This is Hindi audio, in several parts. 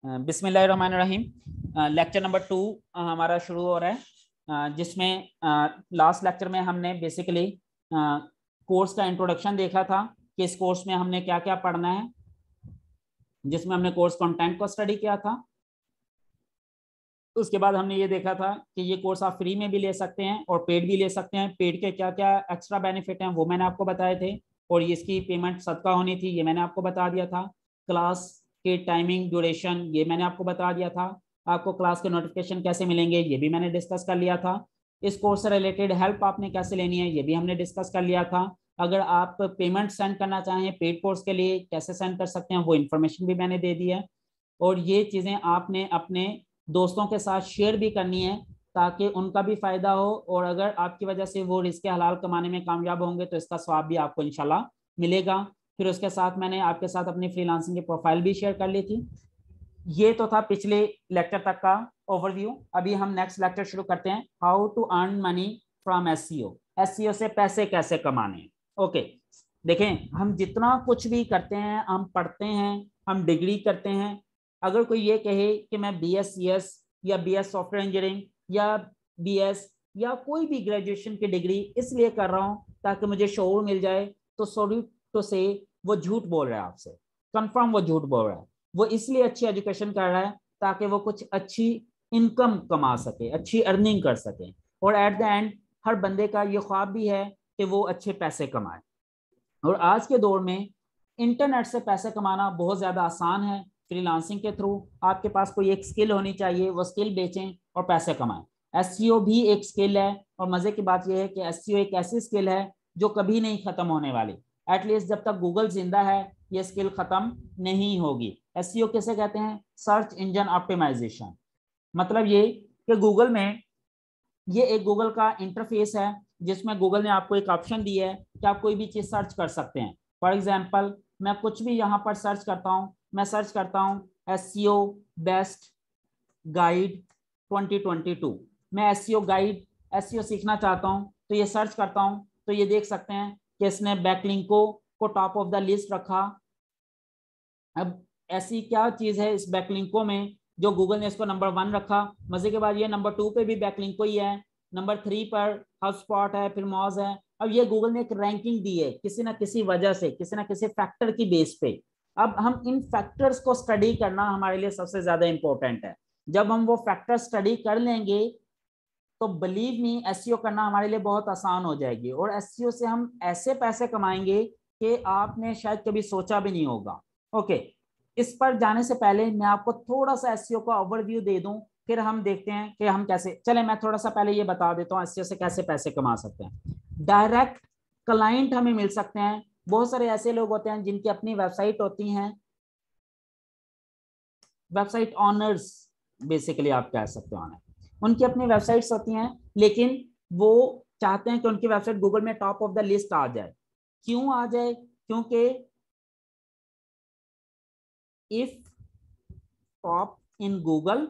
बिस्मिल्लाहिर्रहमानिर्रहीम। लेक्चर नंबर 2 हमारा शुरू हो रहा है, जिसमें लास्ट लेक्चर में हमने बेसिकली कोर्स का इंट्रोडक्शन देखा था कि इस कोर्स में हमने क्या क्या पढ़ना है, जिसमें हमने कोर्स कंटेंट को स्टडी किया था। उसके बाद हमने ये देखा था कि ये कोर्स आप फ्री में भी ले सकते हैं और पेड भी ले सकते हैं। पेड के क्या क्या एक्स्ट्रा बेनिफिट हैं वो मैंने आपको बताए थे, और इसकी पेमेंट सदका होनी थी ये मैंने आपको बता दिया था। क्लास के टाइमिंग ड्यूरेशन ये मैंने आपको बता दिया था। आपको क्लास के नोटिफिकेशन कैसे मिलेंगे ये भी मैंने डिस्कस कर लिया था। इस कोर्स से रिलेटेड हेल्प आपने कैसे लेनी है ये भी हमने डिस्कस कर लिया था। अगर आप पेमेंट सेंड करना चाहें पेड कोर्स के लिए कैसे सेंड कर सकते हैं वो इन्फॉर्मेशन भी मैंने दे दी है। और ये चीज़ें आपने अपने दोस्तों के साथ शेयर भी करनी है ताकि उनका भी फायदा हो, और अगर आपकी वजह से वो रिस्क हलाल कमाने में कामयाब होंगे तो इसका स्वाब भी आपको इंशाल्लाह मिलेगा। फिर उसके साथ मैंने आपके साथ अपनी फ्रीलांसिंग की प्रोफाइल भी शेयर कर ली थी। ये तो था पिछले लेक्चर तक का ओवरव्यू। अभी हम नेक्स्ट लेक्चर शुरू करते हैं, how to earn money from SEO. SEO से पैसे कैसे कमाने हैं। ओके, देखें हम जितना कुछ भी करते हैं, हम पढ़ते हैं, हम डिग्री करते हैं, अगर कोई ये कहे कि मैं BSc या BS सॉफ्टवेयर इंजीनियरिंग या BS या कोई भी ग्रेजुएशन की डिग्री इसलिए कर रहा हूँ ताकि मुझे शऊर मिल जाए, तो सॉरी तो से वो झूठ बोल रहा है आपसे। कंफर्म वो झूठ बोल रहा है। वो इसलिए अच्छी एजुकेशन कर रहा है ताकि वो कुछ अच्छी इनकम कमा सके, अच्छी अर्निंग कर सके, और एट द एंड हर बंदे का ये ख्वाब भी है कि वो अच्छे पैसे कमाए। और आज के दौर में इंटरनेट से पैसे कमाना बहुत ज़्यादा आसान है। फ्रीलांसिंग के थ्रू आपके पास कोई एक स्किल होनी चाहिए, वो स्किल बेचें और पैसे कमाएं। एसईओ भी एक स्किल है, और मज़े की बात यह है कि एसईओ एक ऐसी स्किल है जो कभी नहीं ख़त्म होने वाली। एटलीस्ट जब तक गूगल जिंदा है ये स्किल ख़त्म नहीं होगी। एसईओ किसे कहते हैं? Search engine optimisation. मतलब ये कि गूगल में ये एक गूगल का इंटरफेस है जिसमें गूगल ने आपको एक ऑप्शन दिया है कि आप कोई भी चीज़ सर्च कर सकते हैं। फॉर एग्जांपल मैं कुछ भी यहाँ पर सर्च करता हूँ, मैं सर्च करता हूँ एसईओ बेस्ट गाइड 2022। मैं एसईओ गाइड, एसईओ सीखना चाहता हूँ तो ये सर्च करता हूँ, तो ये देख सकते हैं कि इसने बैकलिंको को टॉप ऑफ द लिस्ट रखा। अब ऐसी क्या चीज़ है इस बैकलिंको में जो गूगल ने इसको नंबर 1 रखा? मजे के बाद ये नंबर 2 पे भी बैकलिंको ही है, नंबर 3 पर हबस्पॉट है, फिर मॉज है। अब ये गूगल ने एक रैंकिंग दी है किसी ना किसी वजह से, किसी ना किसी फैक्टर की बेस पे। अब हम इन फैक्टर्स को स्टडी करना हमारे लिए सबसे ज्यादा इंपॉर्टेंट है। जब हम वो फैक्टर स्टडी कर लेंगे तो बिलीव मी एसईओ करना हमारे लिए बहुत आसान हो जाएगी, और एसईओ से हम ऐसे पैसे कमाएंगे कि आपने शायद कभी सोचा भी नहीं होगा। ओके, इस पर जाने से पहले मैं आपको थोड़ा सा एसईओ का ओवरव्यू दे दूं, फिर हम देखते हैं कि हम कैसे चले। मैं थोड़ा सा पहले ये बता देता हूँ एसईओ से कैसे पैसे कमा सकते हैं। डायरेक्ट क्लाइंट हमें मिल सकते हैं। बहुत सारे ऐसे लोग होते हैं जिनकी अपनी वेबसाइट होती हैं, वेबसाइट ऑनर्स बेसिकली आप कह सकते हो। ऑनर उनकी अपनी वेबसाइट्स होती हैं, लेकिन वो चाहते हैं कि उनकी वेबसाइट गूगल में टॉप ऑफ द लिस्ट आ जाए। क्यों आ जाए? क्योंकि इफ टॉप इन गूगल,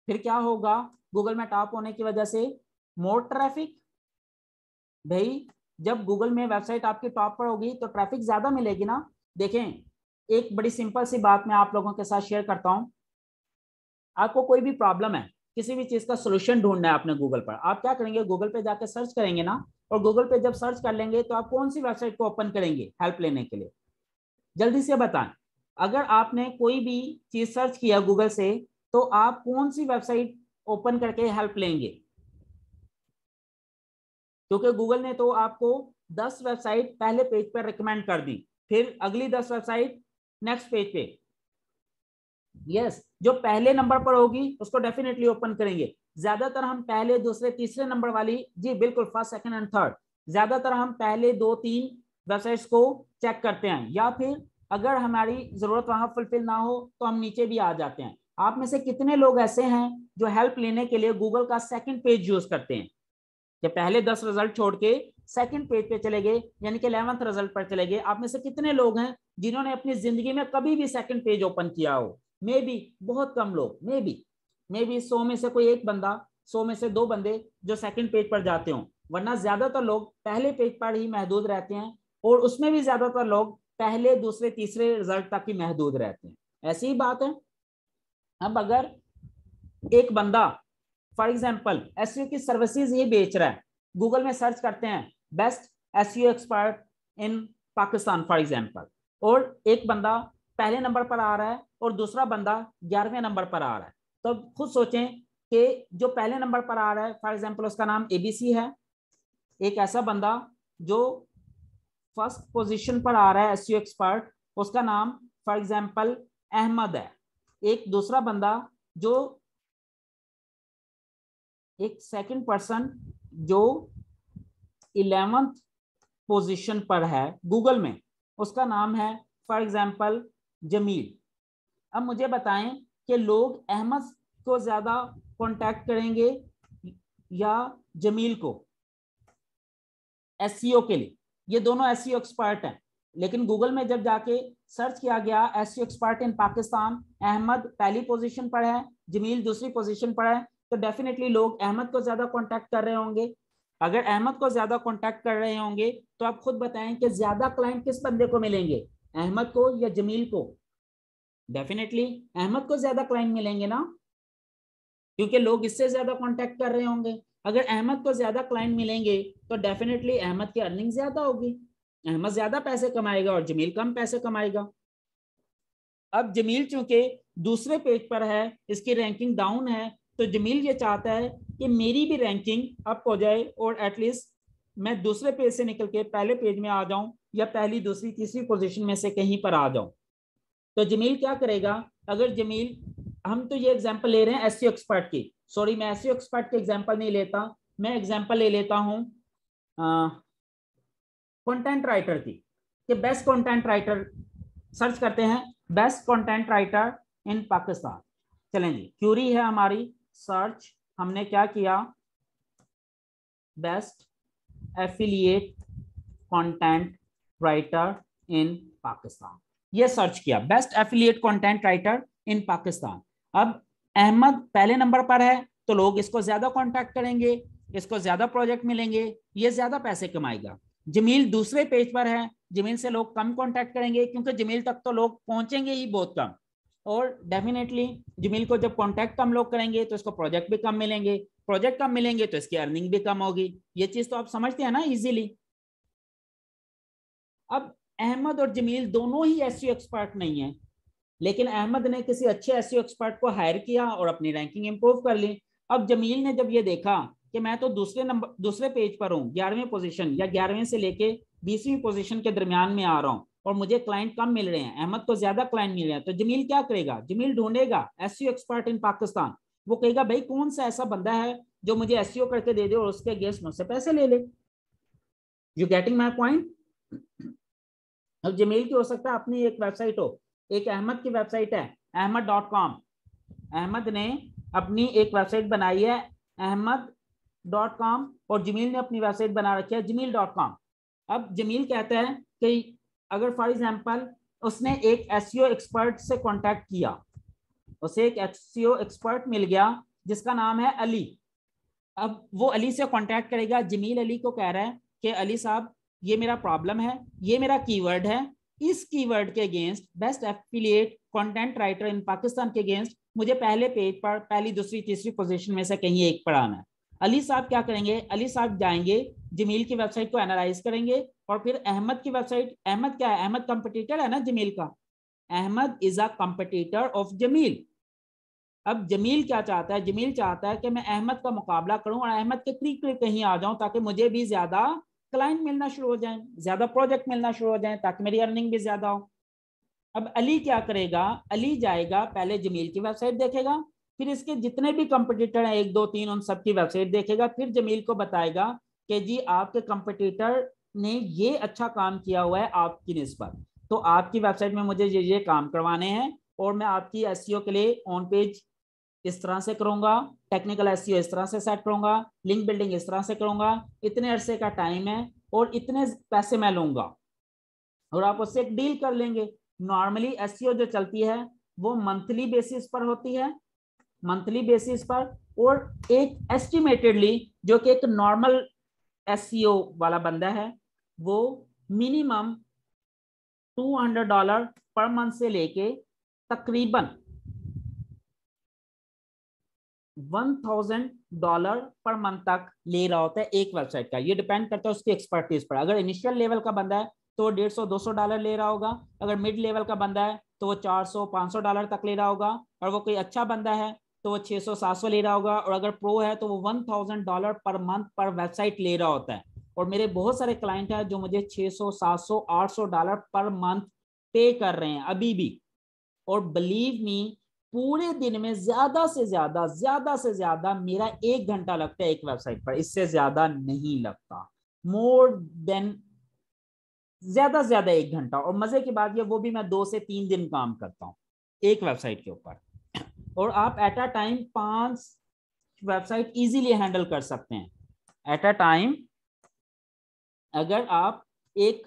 फिर क्या होगा? गूगल में टॉप होने की वजह से मोर ट्रैफिक। भाई जब गूगल में वेबसाइट आपकी टॉप पर होगी तो ट्रैफिक ज्यादा मिलेगी ना। देखें एक बड़ी सिंपल सी बात मैं आप लोगों के साथ शेयर करता हूं। आपको कोई भी प्रॉब्लम है, किसी भी चीज का सोल्यूशन ढूंढना है आपने गूगल पर, आप क्या करेंगे? गूगल पे जाकर सर्च करेंगे ना, और गूगल पे जब सर्च कर लेंगे तो आप कौन सी वेबसाइट को ओपन करेंगे हेल्प लेने के लिए? जल्दी से बताएं। अगर आपने कोई भी चीज सर्च किया गूगल से तो आप कौन सी वेबसाइट ओपन करके हेल्प लेंगे? क्योंकि गूगल ने तो आपको 10 वेबसाइट पहले पेज पर रिकमेंड कर दी, फिर अगली 10 वेबसाइट नेक्स्ट पेज पे। यस, जो पहले नंबर पर होगी उसको डेफिनेटली ओपन करेंगे। ज्यादातर हम पहले दूसरे तीसरे नंबर वाली, जी बिल्कुल, फर्स्ट सेकंड एंड थर्ड, ज्यादातर हम पहले 2-3 वेबसाइट्स को चेक करते हैं, या फिर अगर हमारी जरूरत वहां फुलफिल ना हो तो हम नीचे भी आ जाते हैं। आप में से कितने लोग ऐसे हैं जो हेल्प लेने के लिए गूगल का सेकंड पेज यूज करते हैं, कि पहले 10 रिजल्ट छोड़ के सेकंड पेज पे चले गए, यानी कि 11th रिजल्ट पर चले गए? आप में से कितने लोग हैं जिन्होंने अपनी जिंदगी में कभी भी सेकंड पेज ओपन किया हो? मे बी बहुत कम लोग, मे बी 100 में से कोई एक बंदा, 100 में से 2 बंदे जो सेकंड पेज पर जाते हो, वरना ज्यादातर लोग पहले पेज पर ही महदूद रहते हैं, और उसमें भी ज्यादातर लोग पहले दूसरे तीसरे रिजल्ट तक ही महदूद रहते हैं। ऐसी ही बात है। अब अगर एक बंदा फॉर एग्जांपल एसईओ की सर्विसेज ये बेच रहा है, गूगल में सर्च करते हैं best SEO expert in Pakistan for example, और एक बंदा पहले नंबर पर आ रहा है और दूसरा बंदा 11वें नंबर पर आ रहा है, तो खुद सोचें कि जो पहले नंबर पर आ रहा है फॉर एग्जांपल उसका नाम एबीसी है, एक ऐसा बंदा जो फर्स्ट पोजीशन पर आ रहा है एसईओ एक्सपर्ट, उसका नाम फॉर एग्जांपल अहमद है, एक दूसरा बंदा जो एक सेकंड पर्सन जो 11th पोजीशन पर है गूगल में, उसका नाम है फॉर एग्जांपल जमील। अब मुझे बताएं कि लोग अहमद को ज्यादा कांटेक्ट करेंगे या जमील को एसईओ के लिए? ये दोनों एसईओ एक्सपर्ट हैं, लेकिन गूगल में जब जाके सर्च किया गया SEO expert in Pakistan, Ahmed पहली पोजीशन पर है, जमील दूसरी पोजीशन पर है, तो डेफिनेटली लोग अहमद को ज्यादा कांटेक्ट कर रहे होंगे। अगर अहमद को ज्यादा कांटेक्ट कर रहे होंगे तो आप खुद बताएं कि ज्यादा क्लाइंट किस बंदे को मिलेंगे, अहमद को या जमील को? डेफिनेटली अहमद को ज्यादा क्लाइंट मिलेंगे ना, क्योंकि लोग इससे ज्यादा कांटेक्ट कर रहे होंगे। अगर अहमद को ज्यादा क्लाइंट मिलेंगे तो डेफिनेटली अहमद की अर्निंग ज्यादा होगी, अहमद ज्यादा पैसे कमाएगा और जमील कम पैसे कमाएगा। अब जमील चूंकि दूसरे पेज पर है, इसकी रैंकिंग डाउन है, तो जमील ये चाहता है कि मेरी भी रैंकिंग अप हो जाए और एटलीस्ट मैं दूसरे पेज से निकल के पहले पेज में आ जाऊं या पहली दूसरी तीसरी पोजीशन में से कहीं पर आ जाऊं। तो जमील क्या करेगा? अगर जमील, हम तो ये एग्जांपल ले रहे हैं एसईओ एक्सपर्ट की, सॉरी मैं एसईओ एक्सपर्ट की एग्जांपल नहीं लेता, मैं एग्जांपल ले लेता हूं कंटेंट राइटर की, कि बेस्ट कंटेंट राइटर सर्च करते हैं, best content writer in Pakistan. चलें जी, क्यूरी है हमारी सर्च, हमने क्या किया, best affiliate content writer in Pakistan, ये सर्च किया, best affiliate content writer in Pakistan. अब अहमद पहले नंबर पर है तो लोग इसको ज्यादा कांटेक्ट करेंगे, इसको ज्यादा प्रोजेक्ट मिलेंगे, ये ज्यादा पैसे कमाएगा। जमील दूसरे पेज पर है, जमील से लोग कम कांटेक्ट करेंगे क्योंकि जमील तक तो लोग पहुंचेंगे ही बहुत कम, और डेफिनेटली जमील को जब कांटेक्ट कम लोग करेंगे तो इसको प्रोजेक्ट भी कम मिलेंगे, प्रोजेक्ट कम मिलेंगे तो इसकी अर्निंग भी कम होगी। ये चीज तो आप समझते हैं ना इजीली। अब अहमद और जमील दोनों ही एसईओ एक्सपर्ट नहीं है, लेकिन अहमद ने किसी अच्छे एसईओ एक्सपर्ट को हायर किया और अपनी रैंकिंग इंप्रूव कर ली। अब जमील ने जब ये देखा कि मैं तो दूसरे पेज पर हूँ, 11वें पोजीशन या 11वें से लेके 20वीं पोजीशन के दरमियान में आ रहा हूँ और मुझे क्लाइंट कम मिल रहे हैं, अहमद को ज्यादा क्लाइंट मिल रहे हैं, तो जमील क्या करेगा? जमील ढूंढेगा एसईओ एक्सपर्ट इन पाकिस्तान, वो कहेगा भाई कौन सा ऐसा बंदा है जो मुझे एसईओ करके दे दे और उसके अगेंस्ट मुझसे पैसे ले ले। You getting my point? अब जमील की हो सकता है अपनी एक वेबसाइट हो, एक अहमद की वेबसाइट है ahmad.com, अहमद ने अपनी एक वेबसाइट बनाई है ahmad.com और जमील ने अपनी वेबसाइट बना रखी है jmeel.com। अब जमील कहता है कि अगर फॉर एग्जांपल उसने एक एसईओ एक्सपर्ट से कांटेक्ट किया, उसे एक एसईओ एक्सपर्ट मिल गया जिसका नाम है अली, अब वो अली से कांटेक्ट करेगा, जमील अली को कह रहा है कि अली साहब ये मेरा प्रॉब्लम है, ये मेरा कीवर्ड है, इस कीवर्ड के against best affiliate content writer in Pakistan के अगेंस्ट मुझे पहले पेज पर पहली दूसरी तीसरी पोजीशन में से कहीं एक पर आना है। अली साहब क्या करेंगे? अली साहब जाएंगे जमील की वेबसाइट को एनालाइज करेंगे और फिर अहमद की वेबसाइट, अहमद क्या है? अहमद कंपटीटर है ना जमील का, Ahmed is a competitor of Jameel. अब जमील क्या चाहता है? जमील चाहता है कि मैं अहमद का मुकाबला करूं और अहमद के करीब कहीं आ जाऊं ताकि मुझे भी ज्यादा क्लाइंट मिलना शुरू हो जाए, ज्यादा प्रोजेक्ट मिलना शुरू हो जाए, ताकि मेरी अर्निंग भी ज्यादा हो। अब अली क्या करेगा? अली जाएगा पहले जमील की वेबसाइट देखेगा, फिर इसके जितने भी कंपटीटर हैं 1 2 3 उन सबकी वेबसाइट देखेगा, फिर जमील को बताएगा कि जी आपके कंपटीटर ने ये अच्छा काम किया हुआ है आपकी निस्बत, तो आपकी वेबसाइट में मुझे ये काम करवाने हैं और मैं आपकी एसईओ के लिए ऑन पेज इस तरह से करूंगा, टेक्निकल एसईओ इस तरह से सेट करूंगा, लिंक बिल्डिंग इस तरह से करूंगा, इतने अरसे का टाइम है और इतने पैसे मैं लूंगा, और आप उससे एक डील कर लेंगे। नॉर्मली एसईओ जो चलती है वो मंथली बेसिस पर होती है, मंथली बेसिस पर, और एक एस्टिमेटेडली जो कि एक नॉर्मल एसईओ वाला बंदा है वो मिनिमम $200 पर मंथ से लेके तकरीबन $1000 पर मंथ तक ले रहा होता है एक वेबसाइट का। ये डिपेंड करता है उसकी एक्सपर्टीज पर। अगर इनिशियल लेवल का बंदा है तो वो $150-200 ले रहा होगा। अगर मिड लेवल का बंदा है तो वो $400-500 तक ले रहा होगा। और वो कोई अच्छा बंदा है तो वो 600-700 ले रहा होगा। और अगर प्रो है तो वो $1000 पर मंथ पर वेबसाइट ले रहा होता है। और मेरे बहुत सारे क्लाइंट हैं जो मुझे $600-700-800 पर मंथ पे कर रहे हैं अभी भी। और बिलीव मी, पूरे दिन में ज्यादा से ज्यादा मेरा 1 घंटा लगता है एक वेबसाइट पर, इससे ज्यादा नहीं लगता। मोर देन ज्यादा से ज्यादा 1 घंटा। और मजे की बात ये, वो भी मैं 2 से 3 दिन काम करता हूँ एक वेबसाइट के ऊपर। और आप at a time 5 website easily handle कर सकते हैं एट अ टाइम। अगर आप एक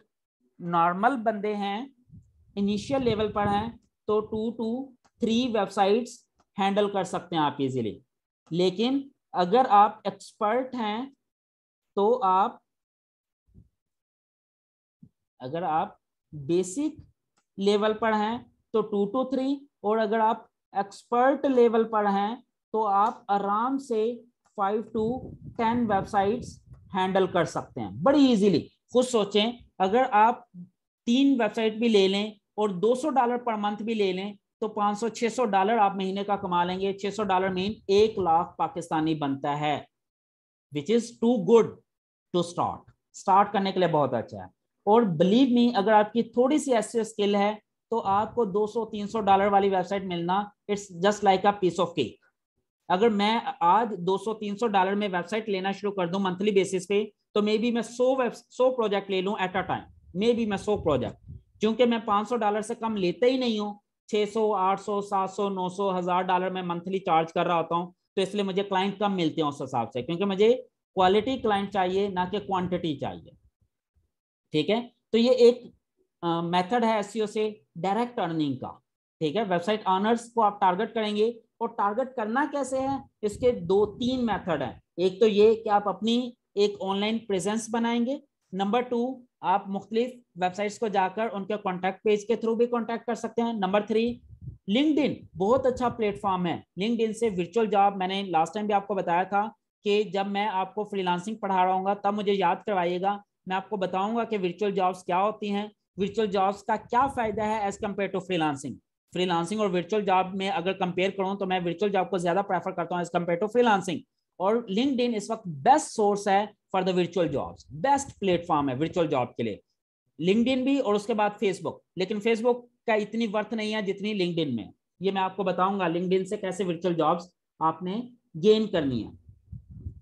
नॉर्मल बंदे हैं, इनिशियल लेवल पर हैं, तो 2 to 3 वेबसाइट्स हैंडल कर सकते हैं आप इजीली। लेकिन अगर आप एक्सपर्ट हैं तो अगर आप बेसिक लेवल पर हैं तो 2 to 3, और अगर आप एक्सपर्ट लेवल पर हैं तो आप आराम से 5 to 10 वेबसाइट्स हैंडल कर सकते हैं बड़ी इजीली। खुद सोचें, अगर आप 3 वेबसाइट भी ले लें और $200 पर मंथ भी ले लें तो $500-600 आप महीने का कमा लेंगे। $600 मीन 1 लाख पाकिस्तानी बनता है, which is too good to start करने के लिए बहुत अच्छा है। और बिलीव मी, अगर आपकी थोड़ी सी ऐसी स्किल है तो आपको $200-300 वाली वेबसाइट मिलना, it's just like a piece of cake. अगर मैं आज $200-300 में वेबसाइट लेना शुरू कर दूं मंथली बेसिस पे, तो मे बी मैं 100 प्रोजेक्ट ले लूं at a time. May be मैं 100 प्रोजेक्ट, क्योंकि मैं $500 से कम लेते ही नहीं हूं। 600, 800, 700, 900, $1000 में मंथली चार्ज कर रहा होता हूं। तो इसलिए मुझे क्लाइंट कम मिलते हैं उस हिसाब से, क्योंकि मुझे क्वालिटी क्लाइंट चाहिए, ना कि क्वांटिटी चाहिए। ठीक है, तो ये एक मेथड है एसईओ से डायरेक्ट अर्निंग का। ठीक है, वेबसाइट ऑनर्स को आप टारगेट करेंगे। और टारगेट करना कैसे है, इसके 2-3 मेथड हैं। एक तो ये कि आप अपनी एक ऑनलाइन प्रेजेंस बनाएंगे। नंबर 2, आप मुख्तलिफ वेबसाइट्स को जाकर उनके कॉन्टैक्ट पेज के थ्रू भी कॉन्टैक्ट कर सकते हैं। नंबर 3, लिंक्डइन बहुत अच्छा प्लेटफॉर्म है। लिंक्डइन से वर्चुअल जॉब, मैंने लास्ट टाइम भी आपको बताया था कि जब मैं आपको फ्रीलांसिंग पढ़ा रहा हूँ तब मुझे याद करवाइएगा, मैं आपको बताऊंगा कि वर्चुअल जॉब्स क्या होती हैं, वर्चुअल जॉब्स का क्या फायदा है as compare to freelancing. Freelancing और वर्चुअल जॉब में अगर कंपेयर करूं तो मैं वर्चुअल जॉब को ज्यादा प्रेफर करता हूं एज कम्पेयर टू फ्रीलांसिंग। और लिंक्डइन इस वक्त बेस्ट सोर्स है for the virtual jobs, best platform है वर्चुअल जॉब के लिए। लिंक्डइन भी, और उसके बाद फेसबुक। लेकिन फेसबुक का इतनी वर्थ नहीं है जितनी लिंक्डइन में। ये मैं आपको बताऊंगा लिंक्डइन से कैसे वर्चुअल जॉब्स आपने गेन करनी है।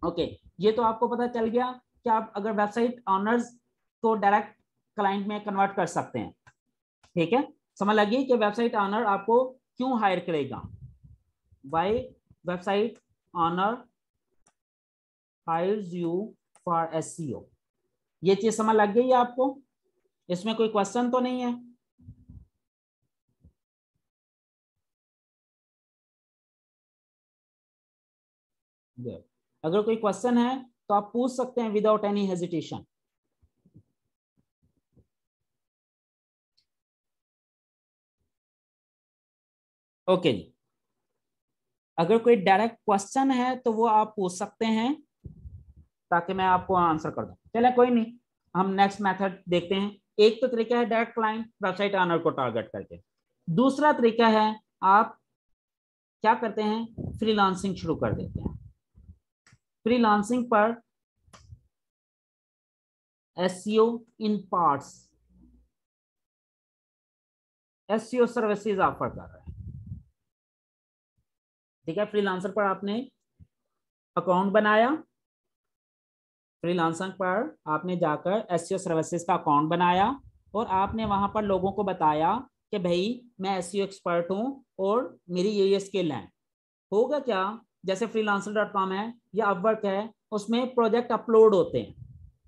ओके, ये तो आपको पता चल गया कि आप अगर वेबसाइट ऑनर्स को डायरेक्ट क्लाइंट में कन्वर्ट कर सकते हैं। ठीक है, समझ लगी कि वेबसाइट ऑनर आपको क्यों हायर करेगा। Why website owner hires you for SEO. ये चीज समझ लग गई है आपको, इसमें कोई क्वेश्चन तो नहीं है। अगर कोई क्वेश्चन है तो आप पूछ सकते हैं विदाउट एनी हेजिटेशन। ओके जी, अगर कोई डायरेक्ट क्वेश्चन है तो वो आप पूछ सकते हैं ताकि मैं आपको आंसर कर दूं। चले कोई नहीं, हम नेक्स्ट मेथड देखते हैं। एक तो तरीका है डायरेक्ट क्लाइंट वेबसाइट ऑनर को टारगेट करके। दूसरा तरीका है आप क्या करते हैं, फ्रीलांसिंग शुरू कर देते हैं। फ्रीलांसिंग पर एसईओ इन पार्ट्स, एसईओ सर्विसेज ऑफर कर रहे हैं। ठीक है, फ्रीलांसर पर आपने अकाउंट बनाया, फ्रीलांसर पर आपने जाकर एसईओ सर्विसेज का अकाउंट बनाया और आपने वहां पर लोगों को बताया कि भाई मैं एसईओ एक्सपर्ट हूं और मेरी ये स्किल है। होगा क्या, जैसे freelancer.com है या अपवर्क है, उसमें प्रोजेक्ट अपलोड होते हैं।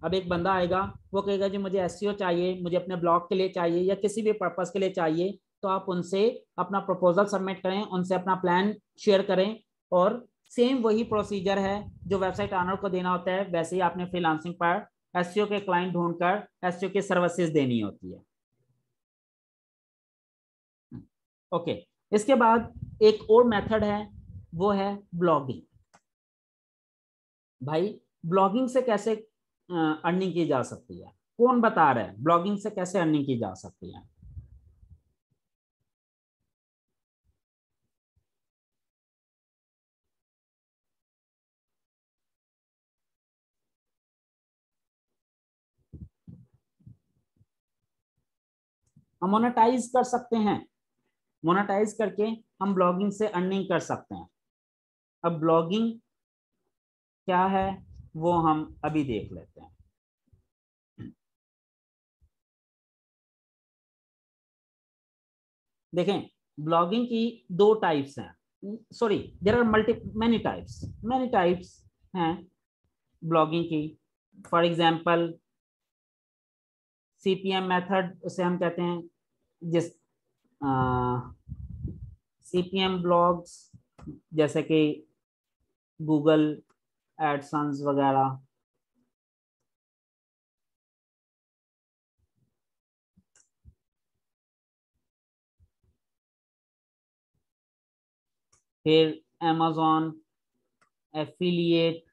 अब एक बंदा आएगा, वो कहेगा जी मुझे एसईओ चाहिए, मुझे अपने ब्लॉग के लिए चाहिए या किसी भी पर्पस के लिए चाहिए। तो आप उनसे अपना प्रपोजल सबमिट करें, उनसे अपना प्लान शेयर करें। और सेम वही प्रोसीजर है जो वेबसाइट ऑनर को देना होता है, वैसे ही आपने फ्रीलांसिंग पर एसईओ के क्लाइंट ढूंढकर एसईओ की सर्विसेज देनी होती है। ओके, इसके बाद एक और मेथड है, वो है ब्लॉगिंग। भाई ब्लॉगिंग से कैसे अर्निंग की जा सकती है? कौन बता रहा है ब्लॉगिंग से कैसे अर्निंग की जा सकती है? हम मोनेटाइज कर सकते हैं, मोनेटाइज करके हम ब्लॉगिंग से अर्निंग कर सकते हैं। अब ब्लॉगिंग क्या है वो हम अभी देख लेते हैं। देखें, ब्लॉगिंग की दो टाइप्स हैं, sorry there are many types हैं ब्लॉगिंग की। फॉर एग्जांपल सीपीएम मेथड उसे हम कहते हैं, जिस सीपीएम ब्लॉग्स जैसे कि गूगल एडसन्स वगैरह। फिर amazon एफिलिएट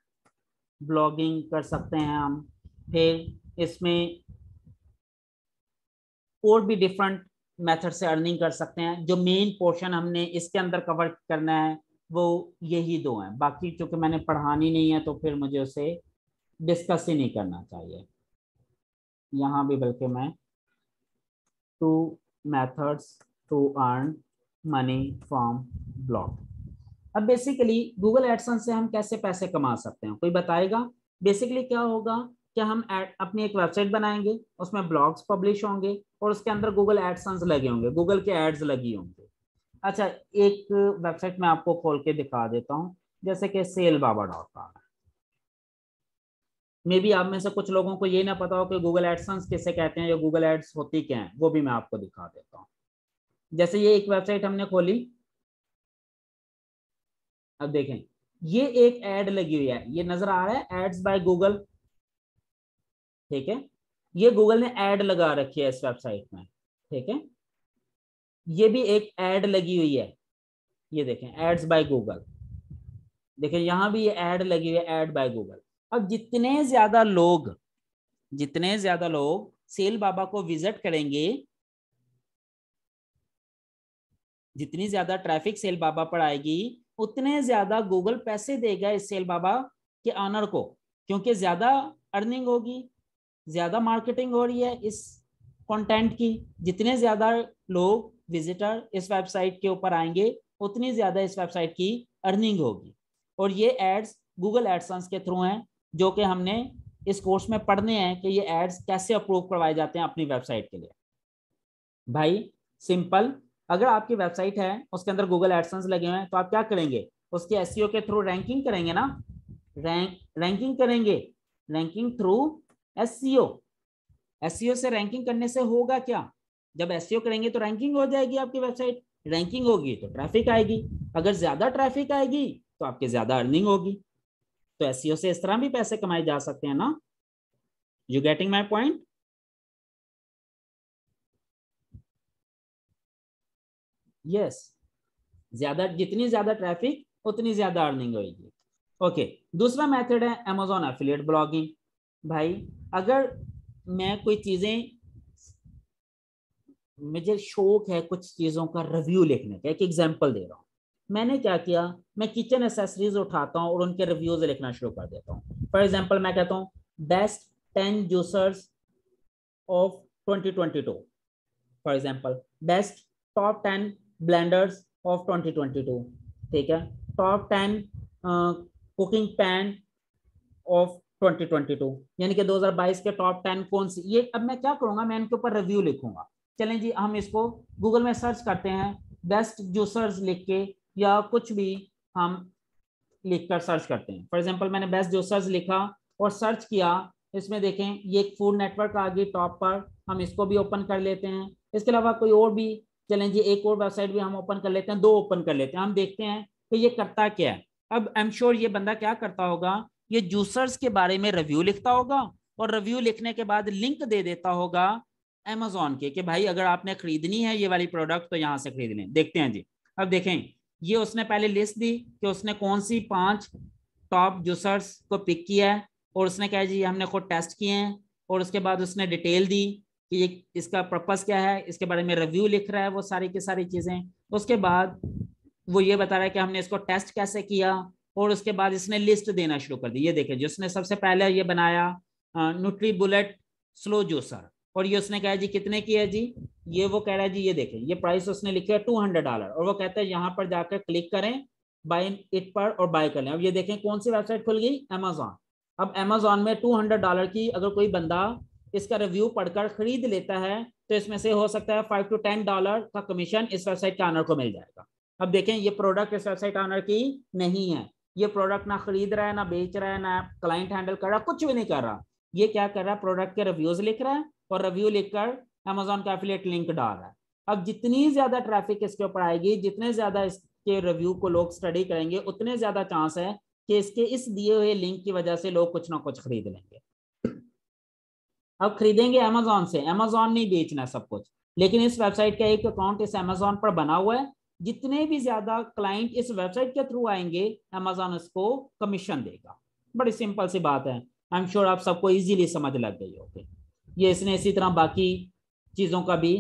ब्लॉगिंग कर सकते हैं हम। फिर इसमें और भी डिफरेंट मेथड से अर्निंग कर सकते हैं। जो मेन पोर्शन हमने इसके अंदर कवर करना है वो यही दो हैं, बाकी चूंकि मैंने पढ़ानी नहीं है तो फिर मुझे उसे डिस्कस ही नहीं करना चाहिए यहाँ भी, बल्कि मैं two methods to earn money from blog. अब बेसिकली गूगल एडसेंस से हम कैसे पैसे कमा सकते हैं, कोई बताएगा? बेसिकली क्या होगा कि हम अपनी एक वेबसाइट बनाएंगे, उसमें ब्लॉग्स पब्लिश होंगे और उसके अंदर गूगल एडसेंस लगे होंगे, गूगल के एड्स लगी होंगे। अच्छा, एक वेबसाइट मैं आपको खोल के दिखा देता हूँ, जैसे कि सेलबाबा.com। मे बी आप में से कुछ लोगों को ये ना पता हो कि गूगल एडसेंस किसे कहते हैं या गूगल एड्स होती क्या है, वो भी मैं आपको दिखा देता हूँ। जैसे ये एक वेबसाइट हमने खोली, अब देखें ये एक एड लगी हुई है, ये नजर आ रहा है एड्स बाय गूगल, ठीक है। ये गूगल ने ऐड लगा रखी है इस वेबसाइट में, ठीक है। ये भी एक ऐड लगी हुई है, ये देखें एड्स बाय गूगल, देखें यहां भी ये ऐड लगी हुई है, ऐड बाय गूगल। अब जितने ज्यादा लोग सेल बाबा को विजिट करेंगे, जितनी ज्यादा ट्रैफिक सेल बाबा पर आएगी, उतने ज्यादा गूगल पैसे देगा इस सेल बाबा के ऑनर को, क्योंकि ज्यादा अर्निंग होगी, ज्यादा मार्केटिंग हो रही है इस कंटेंट की। जितने ज्यादा लोग विजिटर इस वेबसाइट के ऊपर आएंगे, उतनी ज्यादा इस वेबसाइट की अर्निंग होगी। और ये एड्स गूगल एडसेंस के थ्रू हैं, जो कि हमने इस कोर्स में पढ़ने हैं कि ये एड्स कैसे अप्रूव करवाए जाते हैं अपनी वेबसाइट के लिए। भाई सिंपल, अगर आपकी वेबसाइट है उसके अंदर गूगल एडसेंस लगे हुए हैं तो आप क्या करेंगे, उसके एसईओ के थ्रू रैंकिंग करेंगे ना, रैंकिंग करेंगे, रैंकिंग थ्रू एसईओ। एसईओ से रैंकिंग करने से होगा क्या, जब एसईओ करेंगे तो रैंकिंग हो जाएगी आपकी वेबसाइट, रैंकिंग होगी तो ट्रैफिक आएगी, अगर ज्यादा ट्रैफिक आएगी तो आपकी ज्यादा अर्निंग होगी। तो एसईओ से इस तरह भी पैसे कमाए जा सकते हैं ना। You getting my point? Yes, ज्यादा जितनी ज्यादा ट्रैफिक उतनी ज्यादा अर्निंग होगी। ओके, दूसरा मेथड है अमेजोन एफिलिएट ब्लॉगिंग। भाई अगर मैं कोई चीजें, मुझे शौक है कुछ चीजों का रिव्यू लिखने का, एक एग्जांपल दे रहा हूँ। मैंने क्या किया, मैं किचन एसेसरीज उठाता हूँ और उनके रिव्यूज लिखना शुरू कर देता हूँ। फॉर एग्जांपल मैं कहता हूँ best 10 juicers of 2022, for example best top 10 blenders of 2022, ठीक है, टॉप 10 कुकिंग पैन ऑफ 2022, यानी कि 2022 के टॉप 10 कौन सी ये। अब मैं क्या करूंगा, मैं इनके ऊपर रिव्यू लिखूंगा। चलें जी, हम इसको गूगल में सर्च करते हैं, बेस्ट जूसर्स लिख के या कुछ भी हम लिखकर सर्च करते हैं। फॉर एग्जांपल मैंने बेस्ट जूसर्स लिखा और सर्च किया, इसमें देखें ये एक फूड नेटवर्क आ गई टॉप पर, हम इसको भी ओपन कर लेते हैं। इसके अलावा कोई और भी, चलें जी एक और वेबसाइट भी हम ओपन कर लेते हैं, दो ओपन कर लेते हैं, हम देखते हैं कि ये करता क्या है। अब आई एम श्योर ये बंदा क्या करता होगा, ये जूसर्स के बारे में रिव्यू लिखता होगा और रिव्यू लिखने के बाद लिंक दे देता होगा अमेजोन के कि भाई अगर आपने खरीदनी है ये वाली प्रोडक्ट तो यहाँ से खरीद लें। देखते हैं जी, अब देखें ये उसने पहले लिस्ट दी कि उसने कौन सी 5 टॉप यूजर्स को पिक किया है और उसने कहा जी हमने खुद टेस्ट किए हैं, और उसके बाद उसने डिटेल दी कि ये इसका पर्पस क्या है, इसके बारे में रिव्यू लिख रहा है, वो सारी की सारी चीजें। उसके बाद वो ये बता रहा है कि हमने इसको टेस्ट कैसे किया, और उसके बाद इसने लिस्ट देना शुरू कर दी। ये देखिए जिसने सबसे पहले ये बनाया न्यूट्री बुलेट स्लो जूसर, और ये उसने कहा जी कितने की है जी, ये वो कह रहा है जी, ये देखें ये प्राइस उसने लिखा है $200, और वो कहता है यहाँ पर जाकर क्लिक करें बाय इट पर और बाय कर लें। अब ये देखें कौन सी वेबसाइट खुल गई, अमेजॉन। अब अमेजॉन में $200 की अगर कोई बंदा इसका रिव्यू पढ़कर खरीद लेता है तो इसमें से हो सकता है $5 to $10 का कमीशन इस वेबसाइट के ऑनर को मिल जाएगा। अब देखें ये प्रोडक्ट इस वेबसाइट ऑनर की नहीं है, ये प्रोडक्ट ना खरीद रहा है, ना बेच रहा है, ना क्लाइंट हैंडल कर रहा, कुछ भी नहीं कर रहा। ये क्या कर रहा है, प्रोडक्ट के रिव्यूज लिख रहा है और रिव्यू लिखकर अमेजॉन का एफिलिएट लिंक डाल रहा है। अब जितनी ज्यादा ट्रैफिक इसके ऊपर आएगी, जितने ज्यादा इसके रिव्यू को लोग स्टडी करेंगे, उतने ज्यादा चांस है कि इसके इस दिए हुए लिंक की वजह से लोग कुछ ना कुछ खरीद लेंगे। अब खरीदेंगे अमेजॉन से, अमेजॉन नहीं बेचना सब कुछ, लेकिन इस वेबसाइट का एक अकाउंट इस अमेजॉन पर बना हुआ है। जितने भी ज्यादा क्लाइंट इस वेबसाइट के थ्रू आएंगे अमेजॉन उसको कमीशन देगा। बड़ी सिंपल सी बात है, आई एम श्योर आप सबको इजीली समझ लग गई होगी। ये इसने इसी तरह बाकी चीजों का भी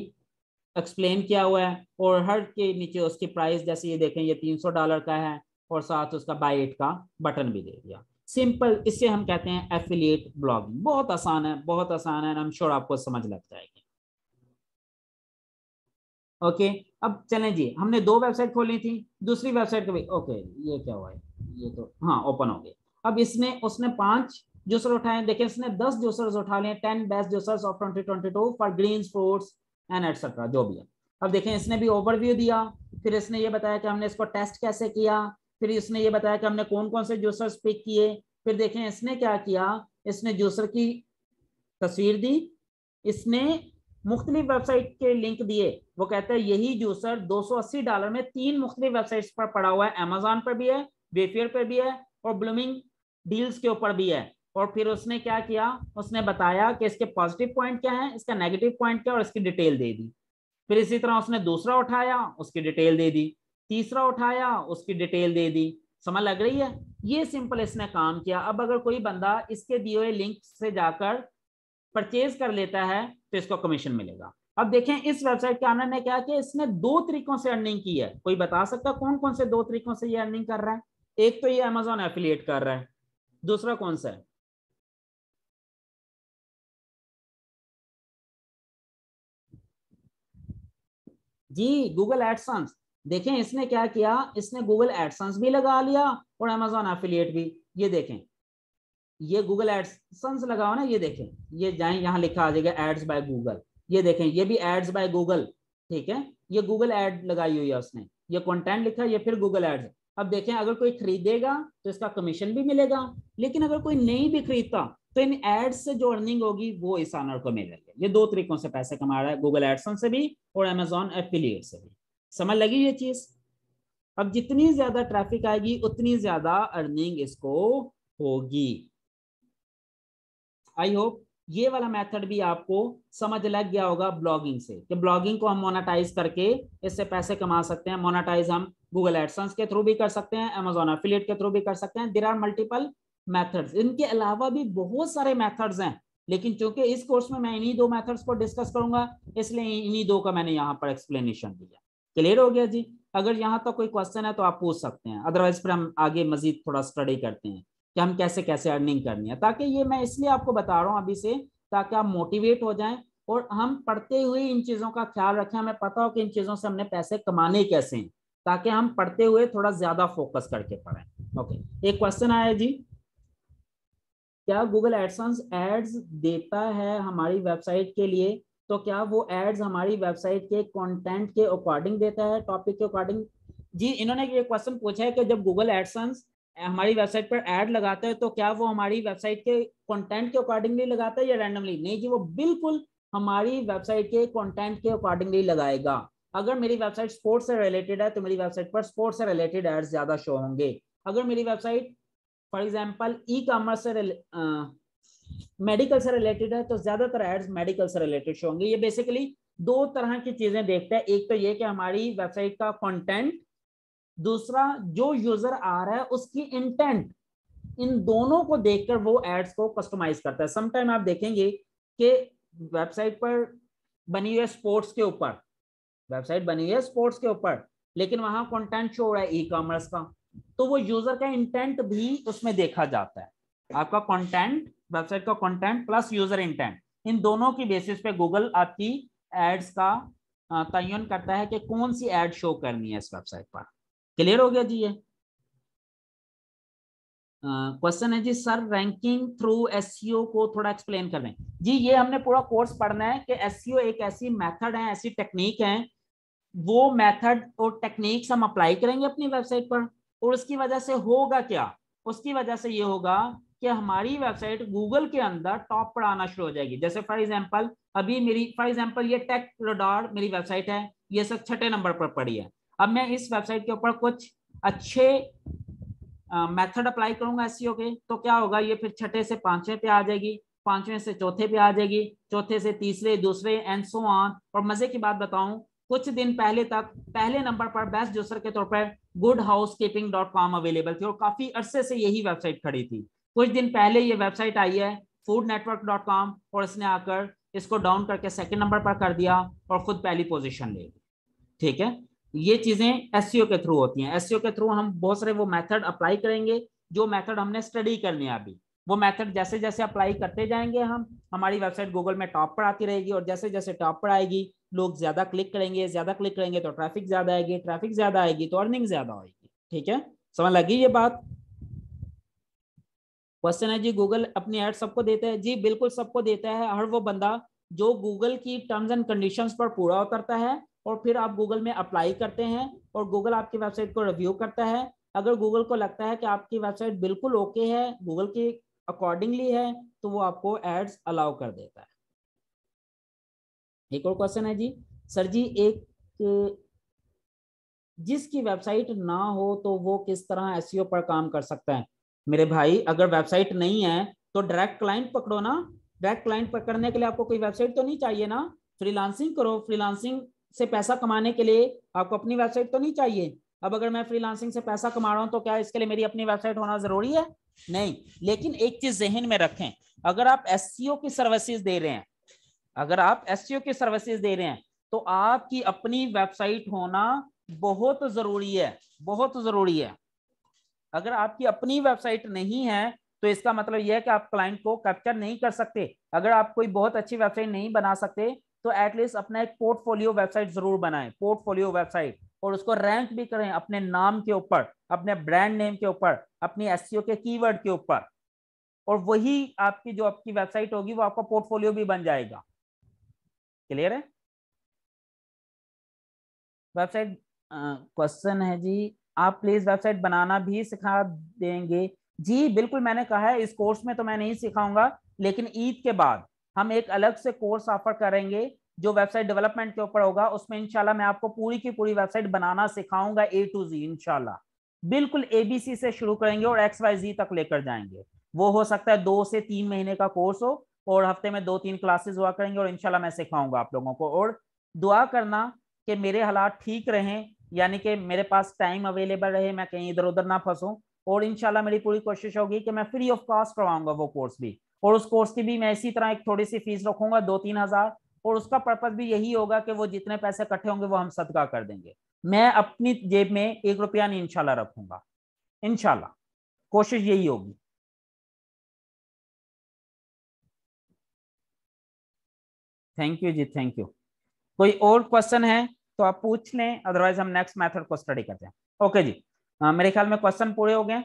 एक्सप्लेन किया हुआ है, और हर के नीचे उसकी प्राइस, जैसे ये देखें ये $300 का है, और साथ उसका बाय इट का बटन भी दे दिया। सिंपल, इससे हम कहते हैं एफिलिएट ब्लॉगिंग। बहुत आसान है, बहुत आसान है, आई एम श्योर आपको समझ लग जाएगी। ओके, अब चलें जी, हमने 2 वेबसाइट खोली थी, दूसरी वेबसाइट को भी ओके, ये क्या हुआ है, ये तो हाँ ओपन हो गया। अब इसने उसने 5 जूसर उठाए, देखिए इसने 10 जूसर्स उठा लिए, 10 best juicers of 2022 for greens fruits and etcetera, जो भी है। अब देखें इसने भी ओवरव्यू दिया, फिर इसने ये बताया कि हमने इसको टेस्ट कैसे किया, फिर इसने ये बताया कि हमने कौन कौन से जूसर्स पिक किए। फिर देखें इसने क्या किया, इसने जूसर की तस्वीर दी, इसने मुख्तलिफ वेबसाइट के लिंक दिए। वो कहता है यही जूसर $280 में 3 मुख्तलिफ वेबसाइट्स पर पड़ा हुआ है, अमेजॉन पर भी है, वेफेयर पर भी है, और ब्लूमिंग डील्स के ऊपर भी है। और फिर उसने क्या किया, उसने बताया कि इसके पॉजिटिव पॉइंट क्या है, इसका नेगेटिव पॉइंट क्या है, और इसकी डिटेल दे दी। फिर इसी तरह उसने दूसरा उठाया, उसकी डिटेल दे दी, तीसरा उठाया, उसकी डिटेल दे दी। समझ लग रही है, ये सिंपल इसने काम किया। अब अगर कोई बंदा इसके दिए हुए लिंक से जाकर परचेज कर लेता है तो इसको कमीशन मिलेगा। अब देखें इस वेबसाइट के ऑनर ने क्या किया, इसने 2 तरीकों से अर्निंग की है। कोई बता सकता कौन कौन से 2 तरीकों से ये अर्निंग कर रहा है? एक तो ये अमेजॉन एफिलिएट कर रहा है, दूसरा कौन सा है जी, गूगल एडसन्स। देखें इसने क्या किया, इसने गूगल एडसन्स भी लगा लिया और अमेजॉन एफिलिएट भी। ये देखें ये गूगल एडसन्स लगाओ ना, ये देखें ये जाए यहाँ लिखा आ जाएगा एड्स बाय गूगल, ये देखें ये भी एड्स बाय गूगल, ठीक है, ये गूगल एड लगाई हुई है उसने, ये कंटेंट लिखा, ये फिर गूगल एड्स। अब देखें अगर कोई खरीदेगा तो इसका कमीशन भी मिलेगा, लेकिन अगर कोई नहीं भी खरीदता तो इन एड्स से जो अर्निंग होगी वो इस ऑनर को मिलेगी। ये 2 तरीकों से पैसे कमा रहा है, गूगल एडसन्स से भी और अमेजॉन एफिलिएट से भी। समझ लगी ये चीज? अब जितनी ज्यादा ट्रैफिक आएगी उतनी ज्यादा अर्निंग इसको होगी। आई होप ये वाला मेथड भी आपको समझ लग गया होगा ब्लॉगिंग से, कि ब्लॉगिंग को हम मोनेटाइज करके इससे पैसे कमा सकते हैं। मोनेटाइज हम गूगल एडसेंस के थ्रू भी कर सकते हैं, अमेजॉन एफिलिएट के थ्रू भी कर सकते हैं। देयर आर मल्टीपल मेथड्स, इनके अलावा भी बहुत सारे मेथड्स हैं, लेकिन चूंकि इस कोर्स में मैं इन्हीं 2 मेथड्स को डिस्कस करूंगा, इसलिए इन्हीं 2 का मैंने यहाँ पर एक्सप्लेनेशन दिया। क्लियर हो गया जी? अगर यहाँ तक कोई क्वेश्चन है तो आप पूछ सकते हैं, अदरवाइज फिर हम आगे मजीद थोड़ा स्टडी करते हैं कि हम कैसे कैसे अर्निंग करनी है। ताकि ये मैं इसलिए आपको बता रहा हूँ अभी से, ताकि आप मोटिवेट हो जाएं और हम पढ़ते हुए इन चीज़ों का ख्याल रखें, हमें पता हो कि इन चीज़ों से हमने पैसे कमाने कैसे हैं, ताकि हम पढ़ते हुए थोड़ा ज़्यादा फोकस करके पढ़ें। ओके, एक क्वेश्चन आया जी, क्या गूगल एडसेंस एड्स देता है हमारी वेबसाइट के लिए? तो क्या वो एड्स हमारी वेबसाइट के कंटेंट के अकॉर्डिंग देता है, टॉपिक के अकॉर्डिंग? जी, इन्होंने ये क्वेश्चन पूछा है कि जब गूगल एडसेंस हमारी वेबसाइट पर ऐड लगाता है तो क्या वो हमारी वेबसाइट के कंटेंट के अकॉर्डिंगली लगाता है या रैंडमली? नहीं जी, वो बिल्कुल हमारी वेबसाइट के कंटेंट के अकॉर्डिंगली लगाएगा। अगर मेरी वेबसाइट स्पोर्ट्स से रिलेटेड है तो मेरी वेबसाइट पर स्पोर्ट्स से रिलेटेड एड्स ज्यादा शो होंगे। अगर मेरी website for example e commerce से मेडिकल से रिलेटेड है तो ज्यादातर एड्स मेडिकल से रिलेटेड शो होंगे। ये बेसिकली 2 तरह की चीजें देखता है, एक तो ये कि हमारी वेबसाइट का कंटेंट, दूसरा जो यूजर आ रहा है उसकी इंटेंट। इन दोनों को देखकर वो एड्स को कस्टमाइज करता है। समटाइम आप देखेंगे कि वेबसाइट पर बनी हुई है स्पोर्ट्स के ऊपर, वेबसाइट बनी हुई है स्पोर्ट्स के ऊपर, लेकिन वहां कंटेंट शो हो रहा है ई कॉमर्स का, तो वो यूजर का इंटेंट भी उसमें देखा जाता है। आपका कंटेंट, वेबसाइट का कंटेंट प्लस यूजर इंटेंट, इन दोनों की बेसिस पे गूगल आपकी एड्स का तयन करता है कि कौन सी एड शो करनी है इस वेबसाइट पर। क्लियर हो गया जी? ये क्वेश्चन है जी सर, रैंकिंग थ्रू एसईओ को थोड़ा एक्सप्लेन कर दें। जी ये हमने पूरा कोर्स पढ़ना है कि एसईओ एक ऐसी मेथड है, ऐसी टेक्निक है, वो मेथड और टेक्निक्स हम अप्लाई करेंगे अपनी वेबसाइट पर, और उसकी वजह से होगा क्या, उसकी वजह से ये होगा कि हमारी वेबसाइट गूगल के अंदर टॉप पर आना शुरू हो जाएगी। जैसे फॉर एग्जांपल अभी मेरी, फॉर एग्जांपल ये टेक रडार मेरी वेबसाइट है, ये सब 6 नंबर पर पड़ी है। अब मैं इस वेबसाइट के ऊपर कुछ अच्छे मेथड अप्लाई करूंगा एसईओ के, तो क्या होगा, ये फिर 6 से 5वें पे आ जाएगी, 5वें से चौथे पे आ जाएगी, चौथे से तीसरे, दूसरे, एंड सो ऑन। और मजे की बात बताऊं, कुछ दिन पहले तक पहले नंबर पर बेस्ट यूजर के तौर पर goodhousekeeping.com अवेलेबल थी, और काफी अरसे से यही वेबसाइट खड़ी थी। कुछ दिन पहले ये वेबसाइट आई है foodnetwork.com, और इसने आकर इसको डाउन करके 2nd नंबर पर कर दिया और खुद पहली पोजीशन ले ली। ठीक है, ये चीजें एसईओ के थ्रू होती हैं। एसईओ के थ्रू हम बहुत सारे वो मेथड अप्लाई करेंगे, जो मेथड हमने स्टडी करनी है अभी। वो मेथड जैसे जैसे अप्लाई करते जाएंगे हम, हमारी वेबसाइट गूगल में टॉप पर आती रहेगी, और जैसे जैसे टॉप पर आएगी लोग ज्यादा क्लिक करेंगे, ज्यादा क्लिक करेंगे तो ट्रैफिक ज्यादा आएगी, ट्रैफिक ज्यादा आएगी तो अर्निंग ज्यादा होगी। ठीक है, समझ लगी ये बात? क्वेश्चन है जी, गूगल अपनी एड सबको देता है? जी बिल्कुल सबको देता है, हर वो बंदा जो गूगल की टर्म्स एंड कंडीशंस पर पूरा उतरता है, और फिर आप गूगल में अप्लाई करते हैं, और गूगल आपकी वेबसाइट को रिव्यू करता है। अगर गूगल को लगता है कि आपकी वेबसाइट बिल्कुल ओके है, गूगल के अकॉर्डिंगली है, तो वो आपको एड्स अलाउ कर देता है। एक और क्वेश्चन है जी, सर जी एक जिसकी वेबसाइट ना हो तो वो किस तरह एसईओ पर काम कर सकता है? मेरे भाई, अगर वेबसाइट नहीं है तो डायरेक्ट क्लाइंट पकड़ो ना। डायरेक्ट क्लाइंट पकड़ने के लिए आपको कोई वेबसाइट तो नहीं चाहिए ना, फ्रीलांसिंग करो। फ्रीलांसिंग से पैसा कमाने के लिए आपको अपनी वेबसाइट तो नहीं चाहिए। अब अगर मैं फ्रीलांसिंग से पैसा कमा रहा हूं तो क्या इसके लिए मेरी अपनी वेबसाइट होना जरूरी है? नहीं। लेकिन एक चीज जहन में रखें, अगर आप एसईओ की सर्विसेज दे रहे हैं, अगर आप एसईओ की सर्विसेज दे रहे हैं, तो आपकी अपनी वेबसाइट होना बहुत जरूरी है, बहुत जरूरी है। अगर आपकी अपनी वेबसाइट नहीं है तो इसका मतलब यह है कि आप क्लाइंट को कैप्चर नहीं कर सकते। अगर आप कोई बहुत अच्छी वेबसाइट नहीं बना सकते तो एटलीस्ट अपना एक पोर्टफोलियो वेबसाइट जरूर बनाएं, पोर्टफोलियो वेबसाइट, और उसको रैंक भी करें अपने नाम के ऊपर, अपने ब्रांड नेम के ऊपर, अपनी एसईओ के कीवर्ड के ऊपर, और वही आपकी जो आपकी वेबसाइट होगी वो आपका पोर्टफोलियो भी बन जाएगा। क्लियर है? वेबसाइट क्वेश्चन है जी, आप प्लीज वेबसाइट बनाना भी सिखा देंगे? जी बिल्कुल, मैंने कहा है इस कोर्स में तो मैं नहीं सिखाऊंगा, लेकिन ईद के बाद हम एक अलग से कोर्स ऑफर करेंगे जो वेबसाइट डेवलपमेंट के ऊपर होगा। उसमें इंशाल्लाह मैं आपको पूरी की पूरी वेबसाइट बनाना सिखाऊंगा, A to Z इंशाल्लाह। बिल्कुल ABC से शुरू करेंगे और XYZ तक लेकर जाएंगे। वो हो सकता है 2 से 3 महीने का कोर्स हो, और हफ्ते में 2-3 क्लासेस हुआ करेंगे, और इंशाल्लाह मैं सिखाऊंगा आप लोगों को। और दुआ करना कि मेरे हालात ठीक रहें, यानी कि मेरे पास टाइम अवेलेबल रहे, मैं कहीं इधर उधर ना फंसूं, और इंशाल्लाह मेरी पूरी कोशिश होगी कि मैं फ्री ऑफ कॉस्ट करवाऊंगा वो कोर्स भी। और उस कोर्स की भी मैं इसी तरह एक थोड़ी सी फीस रखूंगा, 2-3 हज़ार, और उसका पर्पज भी यही होगा कि वो जितने पैसे इकट्ठे होंगे वो हम सदका कर देंगे। मैं अपनी जेब में 1 रुपया नहीं इंशाल्लाह रखूंगा, इंशाल्लाह कोशिश यही होगी। Thank you ji, thank you. कोई और क्वेश्चन है तो आप पूछ लें, अदरवाइज हम नेक्स्ट मेथड को स्टडी करते हैं। ओके जी, मेरे ख्याल में क्वेश्चन पूरे हो गए।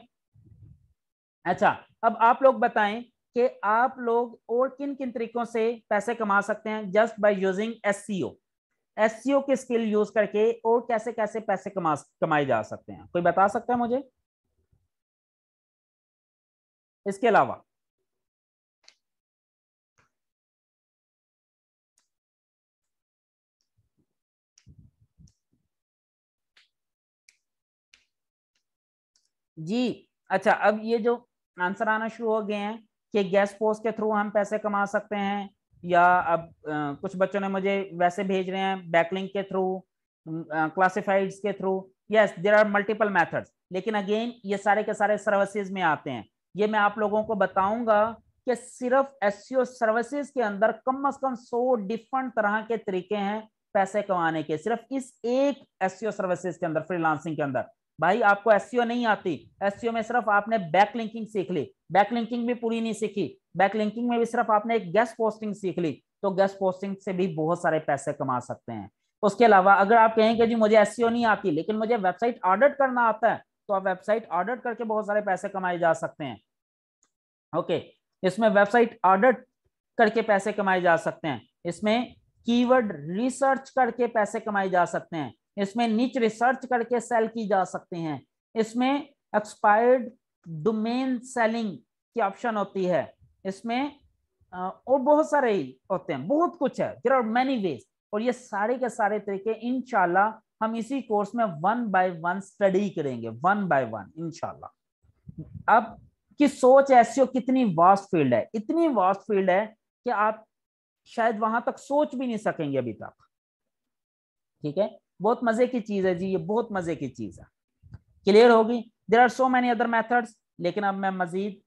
अच्छा, अब आप लोग बताएं कि आप लोग और किन किन तरीकों से पैसे कमा सकते हैं just by using SEO. SEO की स्किल यूज करके और कैसे कैसे पैसे कमाए जा सकते हैं, कोई बता सकता है मुझे इसके अलावा? जी अच्छा, अब ये जो आंसर आना शुरू हो गए हैं कि गेस्ट पोस्ट के थ्रू हम पैसे कमा सकते हैं, या अब कुछ बच्चों ने मुझे वैसे भेज रहे हैं बैकलिंक के थ्रू, क्लासिफाइड्स के through. Yes, there are multiple methods, लेकिन अगेन ये सारे के सारे सर्विसेज में आते हैं। ये मैं आप लोगों को बताऊंगा कि सिर्फ एसईओ सर्विसेज के अंदर कम से कम 100 डिफरेंट तरह के तरीके हैं पैसे कमाने के, सिर्फ इस एक एसईओ सर्विसेज के अंदर, फ्रीलांसिंग के अंदर। भाई आपको एसईओ नहीं आती, एसईओ में सिर्फ आपने बैकलिंकिंग सीख ली, बैकलिंकिंग भी पूरी नहीं सीखी, बैकलिंकिंग में भी सिर्फ आपने एक गेस्ट पोस्टिंग सीख ली, तो गेस्ट पोस्टिंग से भी बहुत सारे पैसे कमा सकते हैं। उसके अलावा अगर आप कहेंगे जी मुझे एसईओ नहीं आती लेकिन मुझे वेबसाइट ऑडिट करना आता है, तो आप वेबसाइट ऑडिट करके बहुत सारे पैसे कमाए जा सकते हैं। ओके, इसमें वेबसाइट ऑडिट करके पैसे कमाए जा सकते हैं, इसमें कीवर्ड रिसर्च करके पैसे कमाए जा सकते हैं, इसमें निच रिसर्च करके सेल की जा सकते हैं, इसमें एक्सपायर्ड डोमेन सेलिंग की ऑप्शन होती है, इसमें और बहुत सारे होते हैं, बहुत कुछ है, देयर आर मेनी वेज। और ये सारे के सारे तरीके इंशाल्लाह हम इसी कोर्स में 1 बाय 1 स्टडी करेंगे, 1 बाय 1 इंशाल्लाह। अब की सोच एसईओ कितनी वास्ट फील्ड है, इतनी वास्ट फील्ड है कि आप शायद वहां तक सोच भी नहीं सकेंगे अभी तक। ठीक है, बहुत मजे की चीज है जी, ये बहुत मजे की चीज है। क्लियर होगी? There are so many other methods, लेकिन अब मैं मजीद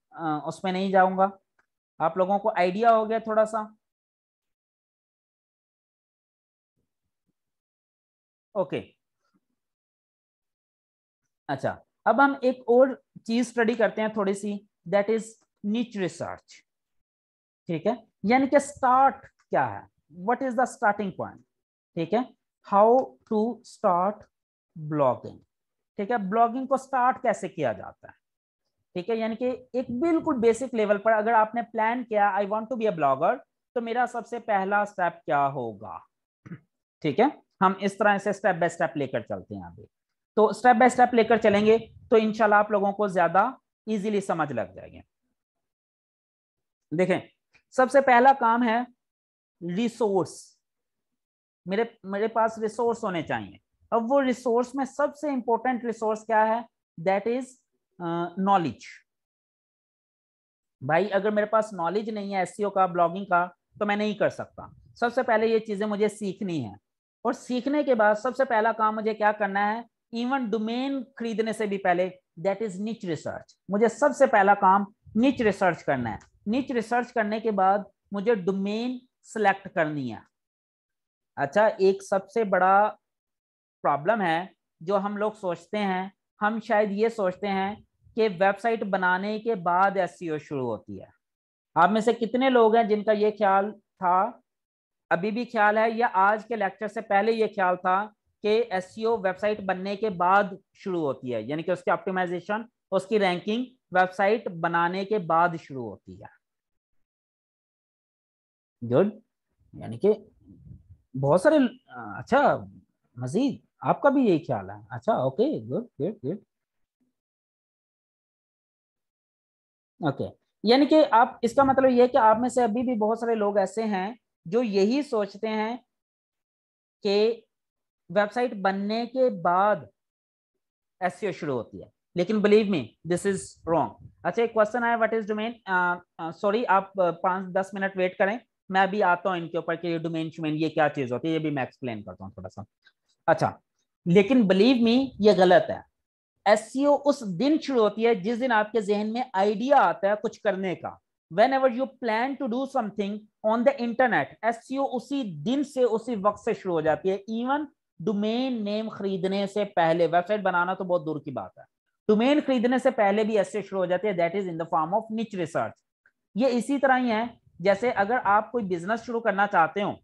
उसमें नहीं जाऊंगा। आप लोगों को आइडिया हो गया थोड़ा सा? ओके अच्छा, अब हम एक और चीज स्टडी करते हैं थोड़ी सी, दैट इज निच रिसर्च। ठीक है, यानी कि स्टार्ट क्या है, what is the starting point. ठीक है, हाउ टू स्टार्ट ब्लॉगिंग। ठीक है, ब्लॉगिंग को स्टार्ट कैसे किया जाता है। ठीक है, यानी कि एक बिल्कुल बेसिक लेवल पर अगर आपने प्लान किया I want to be a blogger, तो मेरा सबसे पहला स्टेप क्या होगा। ठीक है, हम इस तरह से स्टेप बाय स्टेप लेकर चलते हैं अभी। तो स्टेप बाय स्टेप लेकर चलेंगे तो इंशाल्लाह आप लोगों को ज्यादा इजीली समझ लग जाएगी। देखें, सबसे पहला काम है रिसोर्स। मेरे मेरे पास रिसोर्स होने चाहिए। अब वो रिसोर्स में सबसे इंपॉर्टेंट रिसोर्स क्या है, दैट इज नॉलेज। भाई अगर मेरे पास नॉलेज नहीं है एसईओ का, ब्लॉगिंग का, तो मैं नहीं कर सकता। सबसे पहले ये चीजें मुझे सीखनी है, और सीखने के बाद सबसे पहला काम मुझे क्या करना है, इवन डोमेन खरीदने से भी पहले, दैट इज निच रिसर्च। मुझे सबसे पहला काम निच रिसर्च करना है। निच रिसर्च करने के बाद मुझे डोमेन सिलेक्ट करनी है। अच्छा, एक सबसे बड़ा प्रॉब्लम है जो हम लोग सोचते हैं, हम शायद ये सोचते हैं कि वेबसाइट बनाने के बाद एसईओ शुरू होती है। आप में से कितने लोग हैं जिनका ये ख्याल था, अभी भी ख्याल है, या आज के लेक्चर से पहले ये ख्याल था कि एसईओ वेबसाइट बनने के बाद शुरू होती है, यानी कि उसकी ऑप्टिमाइजेशन, उसकी रैंकिंग वेबसाइट बनाने के बाद शुरू होती है। गुड, यानी कि बहुत सारे अच्छा, मजीद आपका भी यही ख्याल है? अच्छा okay, good good good. Okay, यानी कि आप, इसका मतलब ये है कि आप में से अभी भी बहुत सारे लोग ऐसे हैं जो यही सोचते हैं कि वेबसाइट बनने के बाद एसईओ शुरू होती है, लेकिन believe me this is wrong. अच्छा, एक क्वेश्चन आया, व्हाट इज डोमेन। सॉरी, आप 5-10 मिनट वेट करें, मैं अभी आता हूं इनके ऊपर कि डोमेन शुमेन ये क्या चीज होती है, ये भी मैं एक्सप्लेन करता हूँ थोड़ा सा। अच्छा, लेकिन बिलीव मी ये गलत है। एसईओ उस दिन शुरू होती है जिस दिन आपके जहन में आइडिया आता है कुछ करने का। Whenever you plan to do something on the internet, SEO उसी दिन से, उसी वक्त से शुरू हो जाती है। इवन डोमेन नेम खरीदने से पहले, वेबसाइट बनाना तो बहुत दूर की बात है, डोमेन खरीदने से पहले भी एसईओ शुरू हो जाती है, that is in the form of निच रिसर्च। ये इसी तरह ही है जैसे अगर आप कोई बिजनेस शुरू करना चाहते हो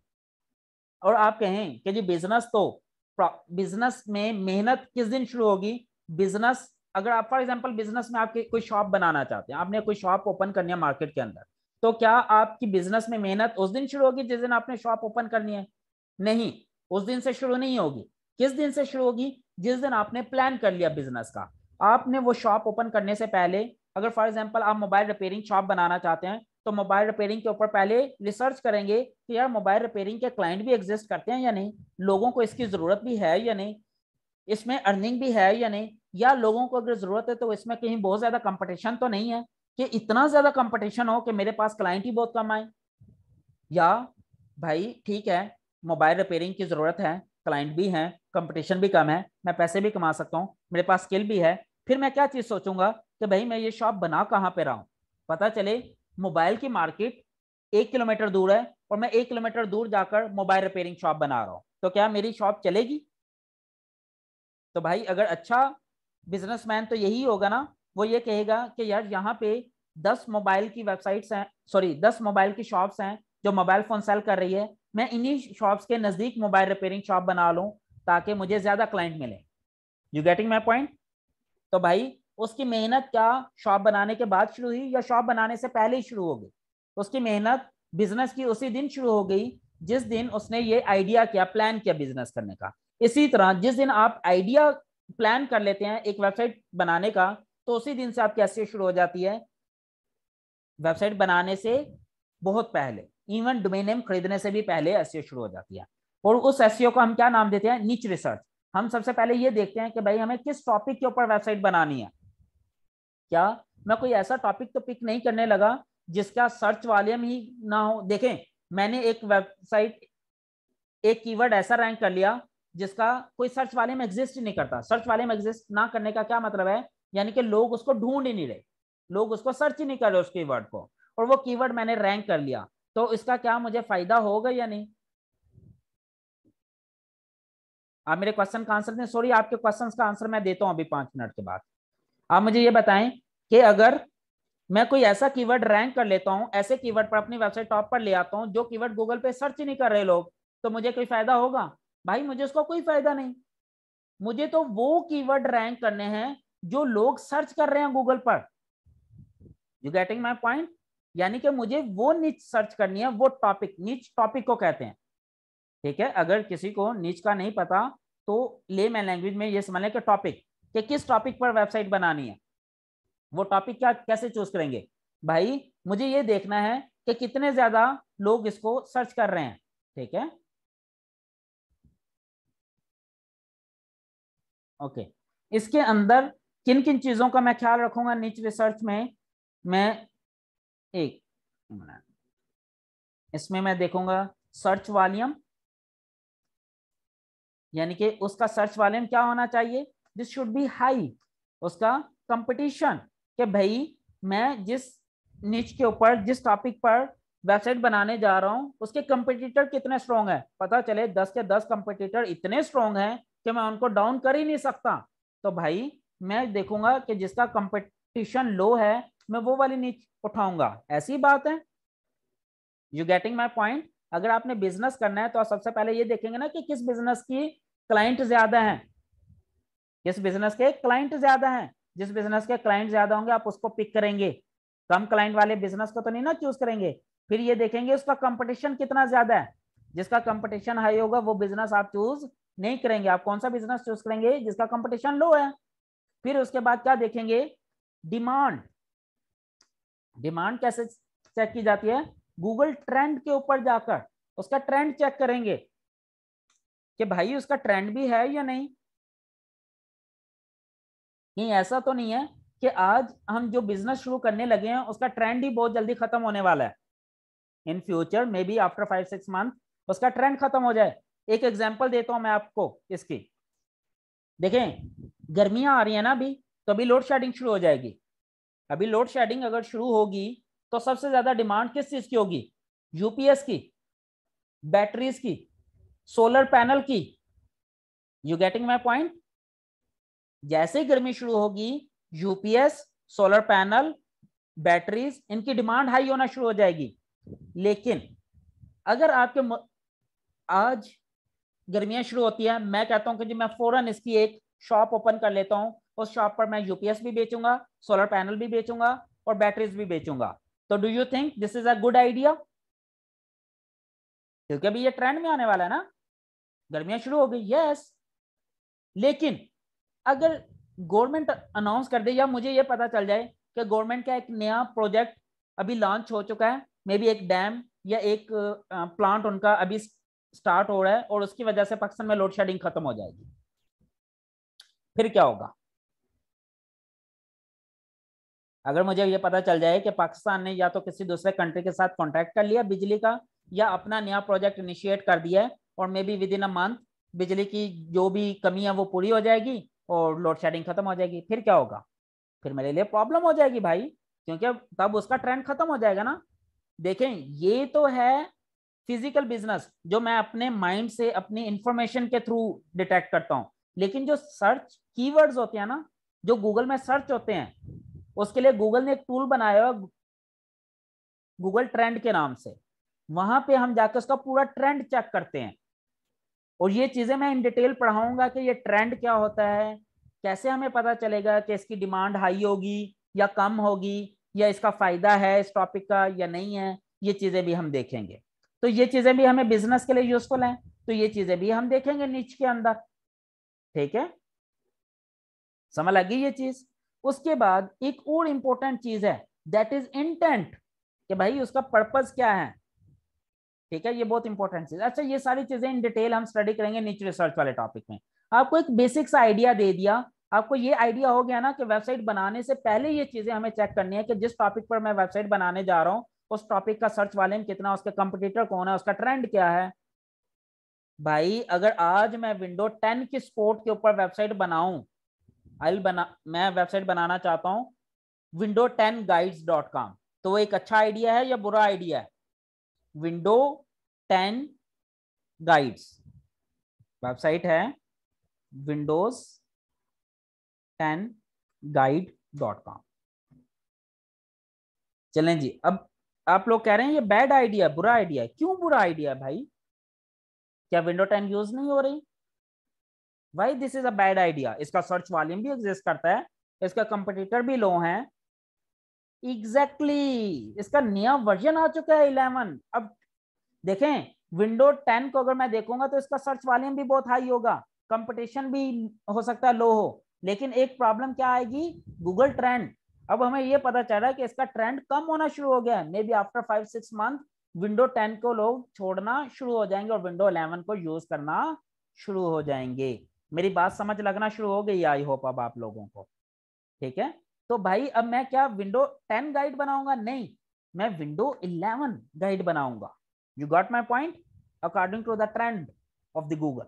और आप कहें कि जी बिजनेस तो, बिजनेस में मेहनत किस दिन शुरू होगी। बिजनेस, अगर आप फॉर एग्जांपल बिजनेस में आपके कोई शॉप बनाना चाहते हैं, आपने कोई शॉप ओपन करनी है मार्केट के अंदर, तो क्या आपकी बिजनेस में मेहनत उस दिन शुरू होगी जिस दिन आपने शॉप ओपन करनी है? नहीं, उस दिन से शुरू नहीं होगी। किस दिन से शुरू होगी? जिस दिन आपने प्लान कर लिया बिजनेस का। आपने वो शॉप ओपन करने से पहले, अगर फॉर एग्जांपल आप मोबाइल रिपेयरिंग शॉप बनाना चाहते हैं, तो मोबाइल रिपेयरिंग के ऊपर पहले रिसर्च करेंगे कि यार मोबाइल रिपेयरिंग के क्लाइंट भी एग्जिस्ट करते हैं या नहीं, लोगों को इसकी जरूरत भी है या नहीं, इसमें अर्निंग भी है या नहीं, या लोगों को अगर जरूरत है तो इसमें कहीं बहुत ज्यादा कंपटीशन तो नहीं है कि इतना ज्यादा कंपटीशन हो कि मेरे पास क्लाइंट ही बहुत कम आए। या भाई ठीक है, मोबाइल रिपेयरिंग की जरूरत है, क्लाइंट भी हैं, कंपटीशन भी कम है, मैं पैसे भी कमा सकता हूँ, मेरे पास स्किल भी है, फिर मैं क्या चीज सोचूंगा कि भाई मैं ये शॉप बना कहाँ पे रहा हूँ, पता चले मोबाइल की मार्केट 1 किलोमीटर दूर है और मैं 1 किलोमीटर दूर जाकर मोबाइल रिपेयरिंग शॉप बना रहा हूँ, तो क्या मेरी शॉप चलेगी? तो भाई अगर अच्छा बिजनेसमैन तो यही होगा ना, वो ये कहेगा कि यार यहाँ पे 10 मोबाइल की वेबसाइट्स हैं, सॉरी 10 मोबाइल की शॉप्स हैं जो मोबाइल फोन सेल कर रही है, मैं इन्हीं शॉप्स के नजदीक मोबाइल रिपेयरिंग शॉप बना लूं ताकि मुझे ज्यादा क्लाइंट मिले। You getting my point? तो भाई उसकी मेहनत क्या शॉप बनाने के बाद शुरू हुई या शॉप बनाने से पहले ही शुरू हो गई? उसकी मेहनत बिजनेस की उसी दिन शुरू हो गई जिस दिन उसने ये आइडिया किया, प्लान किया बिजनेस करने का। इसी तरह जिस दिन आप आइडिया प्लान कर लेते हैं एक वेबसाइट बनाने का, तो उसी दिन से आपकी एसईओ शुरू हो जाती है, वेबसाइट बनाने से बहुत पहले, इवन डोमेन नेम खरीदने से भी पहले एसईओ शुरू हो जाती है। और उस एसईओ को हम क्या नाम देते हैं? निच रिसर्च। हम सबसे पहले ये देखते हैं कि भाई हमें किस टॉपिक के ऊपर वेबसाइट बनानी है। क्या मैं कोई ऐसा टॉपिक तो पिक नहीं करने लगा जिसका सर्च वॉल्यूम ही ना हो? देखें, मैंने एक वेबसाइट, एक कीवर्ड ऐसा रैंक कर लिया जिसका कोई सर्च वॉल्यूम एग्जिस्ट नहीं करता। सर्च वॉल्यूम एग्जिस्ट ना करने का क्या मतलब है? यानी कि लोग उसको ढूंढ ही नहीं रहे, लोग उसको सर्च ही नहीं कर रहे उस कीवर्ड को, और वो कीवर्ड मैंने रैंक कर लिया, तो इसका क्या मुझे फायदा होगा या नहीं? आप मेरे क्वेश्चन का आंसर दें। सॉरी, आपके क्वेश्चन का आंसर मैं देता हूं अभी 5 मिनट के बाद। आप मुझे ये बताएं कि अगर मैं कोई ऐसा कीवर्ड रैंक कर लेता हूं, ऐसे कीवर्ड पर अपनी वेबसाइट टॉप पर ले आता हूं जो कीवर्ड गूगल पे सर्च ही नहीं कर रहे लोग, तो मुझे कोई फायदा होगा? भाई मुझे उसका कोई फायदा नहीं। मुझे तो वो कीवर्ड रैंक करने हैं जो लोग सर्च कर रहे हैं गूगल पर। You getting my point? यानी कि मुझे वो निच सर्च करनी है, वो टॉपिक, निच टॉपिक को कहते हैं। ठीक है, अगर किसी को निच का नहीं पता तो लेमैन लैंग्वेज में ये समझ लें कि टॉपिक, कि किस टॉपिक पर वेबसाइट बनानी है, वो टॉपिक क्या कैसे चूज करेंगे? भाई मुझे ये देखना है कि कितने ज्यादा लोग इसको सर्च कर रहे हैं। ठीक है, ओके। इसके अंदर किन किन चीजों का मैं ख्याल रखूंगा निच रिसर्च में? मैं एक मिनट, इसमें मैं देखूंगा सर्च वॉल्यूम, यानी कि उसका सर्च वॉल्यूम क्या होना चाहिए? This should be high. उसका कंपटीशन, कि भाई मैं जिस निच के ऊपर, जिस टॉपिक पर वेबसाइट बनाने जा रहा हूं उसके कंपटीटर कितने स्ट्रॉन्ग है। पता चले 10 के 10 कंपटीटर इतने स्ट्रॉन्ग हैं कि मैं उनको डाउन कर ही नहीं सकता, तो भाई मैं देखूंगा कि जिसका कंपटीशन लो है मैं वो वाली निच उठाऊंगा। ऐसी बात है। You getting my point? अगर आपने बिजनेस करना है तो आप सबसे पहले ये देखेंगे ना कि किस बिजनेस की क्लाइंट ज्यादा है, किस बिजनेस के क्लाइंट ज्यादा हैं। जिस बिजनेस के क्लाइंट ज्यादा होंगे आप उसको पिक करेंगे, कम क्लाइंट वाले बिजनेस को तो नहीं ना चूज करेंगे। फिर ये देखेंगे उसका कंपटीशन कितना ज्यादा है, जिसका कंपटीशन हाई होगा वो बिजनेस आप चूज नहीं करेंगे। आप कौन सा बिजनेस चूज करेंगे? जिसका कंपटीशन लो है। फिर उसके बाद क्या देखेंगे? डिमांड। डिमांड कैसे चेक की जाती है? गूगल ट्रेंड के ऊपर जाकर उसका ट्रेंड चेक करेंगे कि भाई उसका ट्रेंड भी है या नहीं। नहीं, ऐसा तो नहीं है कि आज हम जो बिजनेस शुरू करने लगे हैं उसका ट्रेंड ही बहुत जल्दी खत्म होने वाला है। In future may be after 5-6 month उसका ट्रेंड खत्म हो जाए। एक एग्जांपल देता हूं मैं आपको इसकी। देखें, गर्मियां आ रही है ना अभी, तो अभी लोड शेडिंग शुरू हो जाएगी। अभी लोड शेडिंग अगर शुरू होगी तो सबसे ज्यादा डिमांड किस चीज की होगी? यूपीएस की, बैटरीज की, सोलर पैनल की। You getting my point? जैसे ही गर्मी शुरू होगी यूपीएस, सोलर पैनल, बैटरीज, इनकी डिमांड हाई होना शुरू हो जाएगी। लेकिन अगर आपके आज गर्मियां शुरू होती है, मैं कहता हूं कि जी मैं फौरन इसकी एक शॉप ओपन कर लेता हूं, उस शॉप पर मैं यूपीएस भी बेचूंगा, सोलर पैनल भी बेचूंगा और बैटरीज भी बेचूंगा, तो do you think this is a good idea? क्योंकि अभी ये ट्रेंड में आने वाला है ना, गर्मियां शुरू हो गई, यस। लेकिन अगर गवर्नमेंट अनाउंस कर दे या मुझे ये पता चल जाए कि गवर्नमेंट का एक नया प्रोजेक्ट अभी लॉन्च हो चुका है, मे बी एक डैम या एक प्लांट उनका अभी स्टार्ट हो रहा है और उसकी वजह से पाकिस्तान में लोड शेडिंग खत्म हो जाएगी, फिर क्या होगा? अगर मुझे ये पता चल जाए कि पाकिस्तान ने या तो किसी दूसरे कंट्री के साथ कॉन्ट्रैक्ट कर लिया बिजली का, या अपना नया प्रोजेक्ट इनिशिएट कर दिया है, और may be with in a month बिजली की जो भी कमी है वो पूरी हो जाएगी और लोड शेडिंग खत्म हो जाएगी, फिर क्या होगा? फिर मेरे लिए प्रॉब्लम हो जाएगी भाई, क्योंकि अब तब उसका ट्रेंड खत्म हो जाएगा ना। देखें, ये तो है फिजिकल बिजनेस जो मैं अपने माइंड से अपनी इंफॉर्मेशन के थ्रू डिटेक्ट करता हूं, लेकिन जो सर्च कीवर्ड्स होते हैं ना, जो गूगल में सर्च होते हैं, उसके लिए गूगल ने एक टूल बनाया है गूगल ट्रेंड के नाम से। वहां पे हम जाकर उसका पूरा ट्रेंड चेक करते हैं, और ये चीजें मैं इन डिटेल पढ़ाऊंगा कि ये ट्रेंड क्या होता है, कैसे हमें पता चलेगा कि इसकी डिमांड हाई होगी या कम होगी, या इसका फायदा है इस टॉपिक का या नहीं है, ये चीजें भी हम देखेंगे। तो ये चीजें भी हमें बिजनेस के लिए यूजफुल हैं, तो ये चीजें भी हम देखेंगे नीच के अंदर। ठीक है, समझ लगी ये चीज। उसके बाद एक और इंपॉर्टेंट चीज है, दैट इज इंटेंट, कि भाई उसका पर्पस क्या है। ठीक है, ये बहुत इंपॉर्टेंट चीज। अच्छा, ये सारी चीजें इन डिटेल हम स्टडी करेंगे नीचे रिसर्च वाले टॉपिक में। आपको एक बेसिक सा आइडिया दे दिया, आपको ये आइडिया हो गया ना कि वेबसाइट बनाने से पहले ये चीजें हमें चेक करनी है कि जिस टॉपिक पर मैं वेबसाइट बनाने जा रहा हूँ उस टॉपिक का सर्च वॉल्यूम कितना, उसके कंपटीटर कौन है, उसका ट्रेंड क्या है। भाई अगर आज मैं विंडो 10 की सपोर्ट के ऊपर वेबसाइट बनाऊं, मैं वेबसाइट बनाना चाहता हूं window10guides.com, तो वो एक अच्छा आइडिया है या बुरा आइडिया है? विंडो 10 गाइड्स वेबसाइट है विंडोज 10 guide.com। चलें जी, अब आप लोग कह रहे हैं ये बैड आइडिया, बुरा आइडिया। क्यों बुरा आइडिया भाई? क्या विंडो 10 यूज नहीं हो रही? भाई this is a bad idea. इसका सर्च वॉल्यूम भी एग्जिस्ट करता है, इसका कंपटीटर भी लो है। Exactly exactly. इसका नया वर्जन आ चुका है 11। अब देखें, विंडो 10 को अगर मैं देखूंगा तो इसका सर्च वॉल्यूम भी बहुत हाई होगा, कंपटीशन भी हो सकता है लो हो, लेकिन एक प्रॉब्लम क्या आएगी? Google trend. अब हमें ये पता चल रहा है कि इसका ट्रेंड कम होना शुरू हो गया है। May be after 5-6 month window 10 को लोग छोड़ना शुरू हो जाएंगे और विंडो 11 को यूज करना शुरू हो जाएंगे। मेरी बात समझ लगना शुरू हो गई, आई होप अब आप लोगों को। ठीक है, तो भाई अब मैं क्या विंडो 10 गाइड बनाऊंगा? नहीं, मैं विंडो 11 गाइड बनाऊंगा। You got my point? According to the trend of the Google.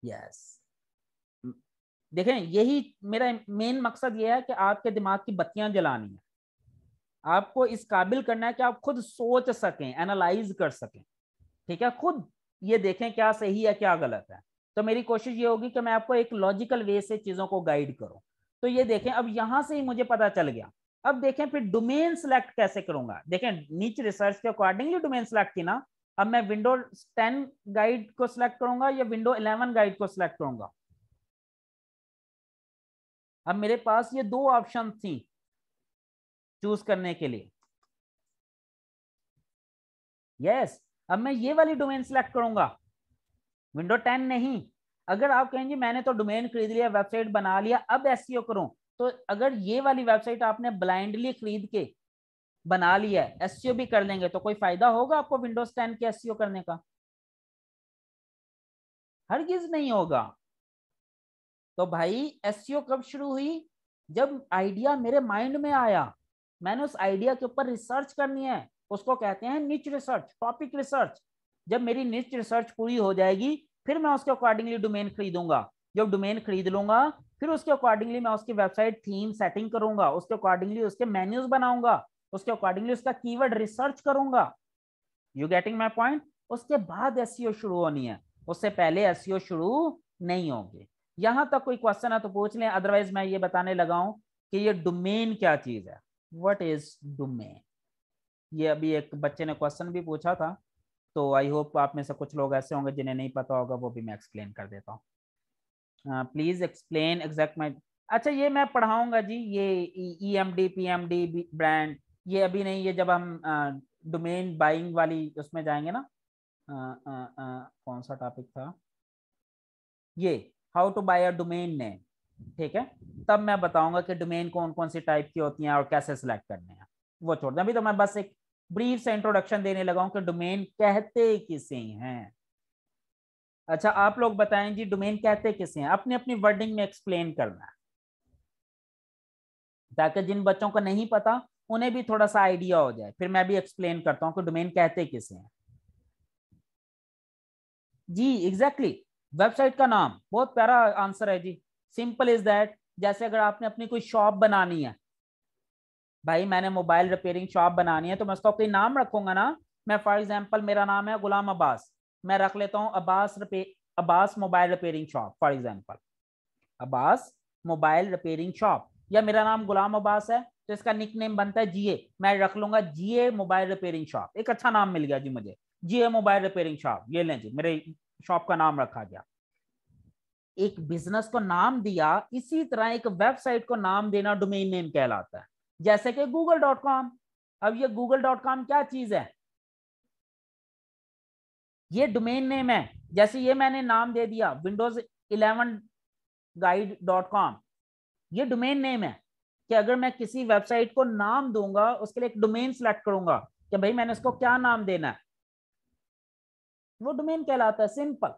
Yes, देखें, यही मेरा मेन मकसद ये है कि आपके दिमाग की बत्तियां जलानी है, आपको इस काबिल करना है कि आप खुद सोच सकें, एनालाइज कर सकें। ठीक है, खुद ये देखें क्या सही है क्या गलत है। तो मेरी कोशिश ये होगी कि मैं आपको एक लॉजिकल वे से चीजों को गाइड करूं। तो ये देखें, अब यहां से ही मुझे पता चल गया। अब देखें फिर डोमेन सिलेक्ट कैसे करूंगा। देखें, नीचे रिसर्च के अकॉर्डिंगली डोमेन सिलेक्ट की ना। अब मैं विंडो 10 गाइड को सिलेक्ट करूंगा या विंडो 11 गाइड को सिलेक्ट करूंगा? अब मेरे पास ये दो ऑप्शन थी चूज करने के लिए। यस, अब मैं ये वाली डोमेन सिलेक्ट करूंगा, विंडो 10 नहीं। अगर आप कहेंगे मैंने तो डोमेन खरीद लिया, वेबसाइट बना लिया, अब एसईओ करूं, तो अगर ये वाली वेबसाइट आपने ब्लाइंडली खरीद के बना लिया है, एसईओ भी कर लेंगे, तो कोई फायदा होगा आपको विंडोज 10 के एसईओ करने का? हरगिज नहीं होगा। तो भाई एसईओ कब शुरू हुई? जब आइडिया मेरे माइंड में आया, मैंने उस आइडिया के ऊपर रिसर्च करनी है, उसको कहते हैं निच रिसर्च, टॉपिक रिसर्च। जब मेरी निच रिसर्च पूरी हो जाएगी, फिर मैं उसके अकॉर्डिंगली डोमेन खरीदूंगा। जब डोमेन खरीद लूंगा, फिर उसके अकॉर्डिंगली मैं उसकी वेबसाइट थीम सेटिंग करूंगा, उसके अकॉर्डिंगली उसके मेन्यूज बनाऊंगा, उसके अकॉर्डिंगली उसका कीवर्ड रिसर्च करूंगा। You getting my point? उसके बाद एसईओ शुरू होनी है, उससे पहले एसईओ शुरू नहीं होगी। यहां तक कोई क्वेश्चन है तो पूछ लें, अदरवाइज मैं ये बताने लगा हूं कि ये डोमेन क्या चीज है। What is domain? ये अभी एक बच्चे ने क्वेश्चन भी पूछा था, तो आई होप आप में से कुछ लोग ऐसे होंगे जिन्हें नहीं पता होगा, वो भी मैं एक्सप्लेन कर देता हूँ। प्लीज एक्सप्लेन एग्जैक्ट माई। अच्छा, ये मैं पढ़ाऊंगा जी, ये EMD PMD ब्रांड, ये अभी नहीं, ये जब हम डोमेन बाइंग वाली उसमें जाएंगे ना। कौन सा टॉपिक था ये? How to buy a domain name. ठीक है, तब मैं बताऊंगा कि डोमेन कौन कौन सी टाइप की होती हैं और कैसे सिलेक्ट करने हैं। वो छोड़ दें, अभी तो मैं बस एक ब्रीफ से इंट्रोडक्शन देने लगा हूं कि डोमेन कहते किसे हैं। अच्छा, आप लोग बताएं जी, डोमेन कहते किसे हैं? अपनी अपनी वर्डिंग में एक्सप्लेन करना है, ताकि जिन बच्चों को नहीं पता उन्हें भी थोड़ा सा आइडिया हो जाए। फिर मैं भी एक्सप्लेन करता हूं कि डोमेन कहते किसे हैं। जी एग्जैक्टली, वेबसाइट का नाम। बहुत प्यारा आंसर है जी, सिंपल इज दैट। जैसे अगर आपने अपनी कोई शॉप बनानी है, भाई मैंने मोबाइल रिपेयरिंग शॉप बनानी है, तो मैं उसका कोई नाम रखूंगा ना। मैं फॉर एग्जांपल मेरा नाम है गुलाम अब्बास, मैं रख लेता हूँ Abbas mobile repairing shop for example, Abbas mobile repairing shop. या मेरा नाम गुलाम अब्बास है तो इसका निक नेम बनता है जीए, मैं रख लूंगा जीए मोबाइल रिपेयरिंग शॉप। एक अच्छा नाम मिल गया जी मुझे, जीए मोबाइल रिपेयरिंग शॉप, ये लें जी मेरे शॉप का नाम रखा गया। एक बिजनेस को नाम दिया, इसी तरह एक वेबसाइट को नाम देना डोमेन नेम कहलाता है, जैसे कि google.com। अब ये google.com क्या चीज है, ये डोमेन नेम है। जैसे ये मैंने नाम दे दिया windows11guide.com, ये डोमेन नेम है कि अगर मैं किसी वेबसाइट को नाम दूंगा उसके लिए एक डोमेन सेलेक्ट करूंगा कि भाई मैंने इसको क्या नाम देना है, वो डोमेन कहलाता है। सिंपल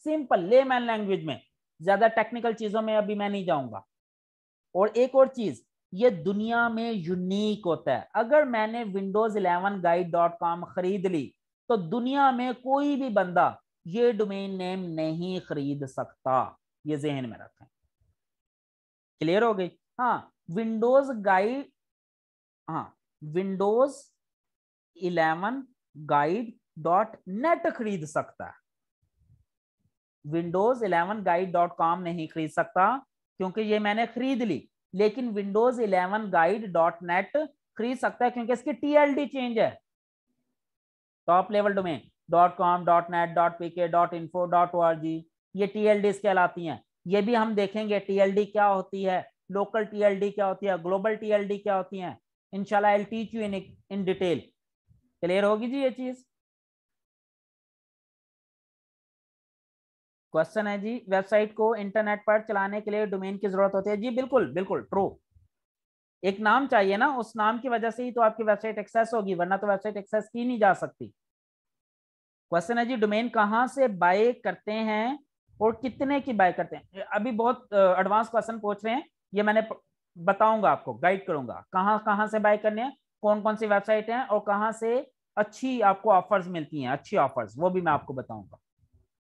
सिंपल लेमैन लैंग्वेज में, ज्यादा टेक्निकल चीजों में अभी मैं नहीं जाऊंगा। और एक और चीज, ये दुनिया में यूनिक होता है। अगर मैंने windows11guide.com खरीद ली तो दुनिया में कोई भी बंदा ये डोमेन नेम नहीं खरीद सकता, ये जहन में रखें। क्लियर हो गई? हाँ, विंडोज गाइड, हाँ windows11guide.net खरीद सकता है, windows11guide.com नहीं खरीद सकता क्योंकि ये मैंने खरीद ली। लेकिन windows11guide.net खरीद सकता है क्योंकि इसकी टीएलडी चेंज है, top level domain .com .net .pk .info .org, ये टीएलडीज कहलाती हैं। ये भी हम देखेंगे टीएलडी क्या होती है, लोकल टीएलडी क्या होती है, ग्लोबल टीएलडी क्या होती है। इंशाल्लाह I will teach you in detail. Clear होगी जी ये चीज? क्वेश्चन है जी, वेबसाइट को इंटरनेट पर चलाने के लिए डोमेन की जरूरत होती है जी? बिल्कुल बिल्कुल ट्रू। एक नाम चाहिए ना, उस नाम की वजह से ही तो आपकी वेबसाइट एक्सेस होगी, वरना तो वेबसाइट एक्सेस की नहीं जा सकती। क्वेश्चन है जी, डोमेन कहाँ से बाय करते हैं और कितने की बाय करते हैं? अभी बहुत एडवांस क्वेश्चन पूछ रहे हैं, ये मैंने बताऊंगा आपको, गाइड करूंगा कहाँ कहाँ से बाय करने हैं, कौन कौन सी वेबसाइट हैं और कहाँ से अच्छी आपको ऑफर्स मिलती हैं, अच्छी ऑफर्स, वो भी मैं आपको बताऊंगा।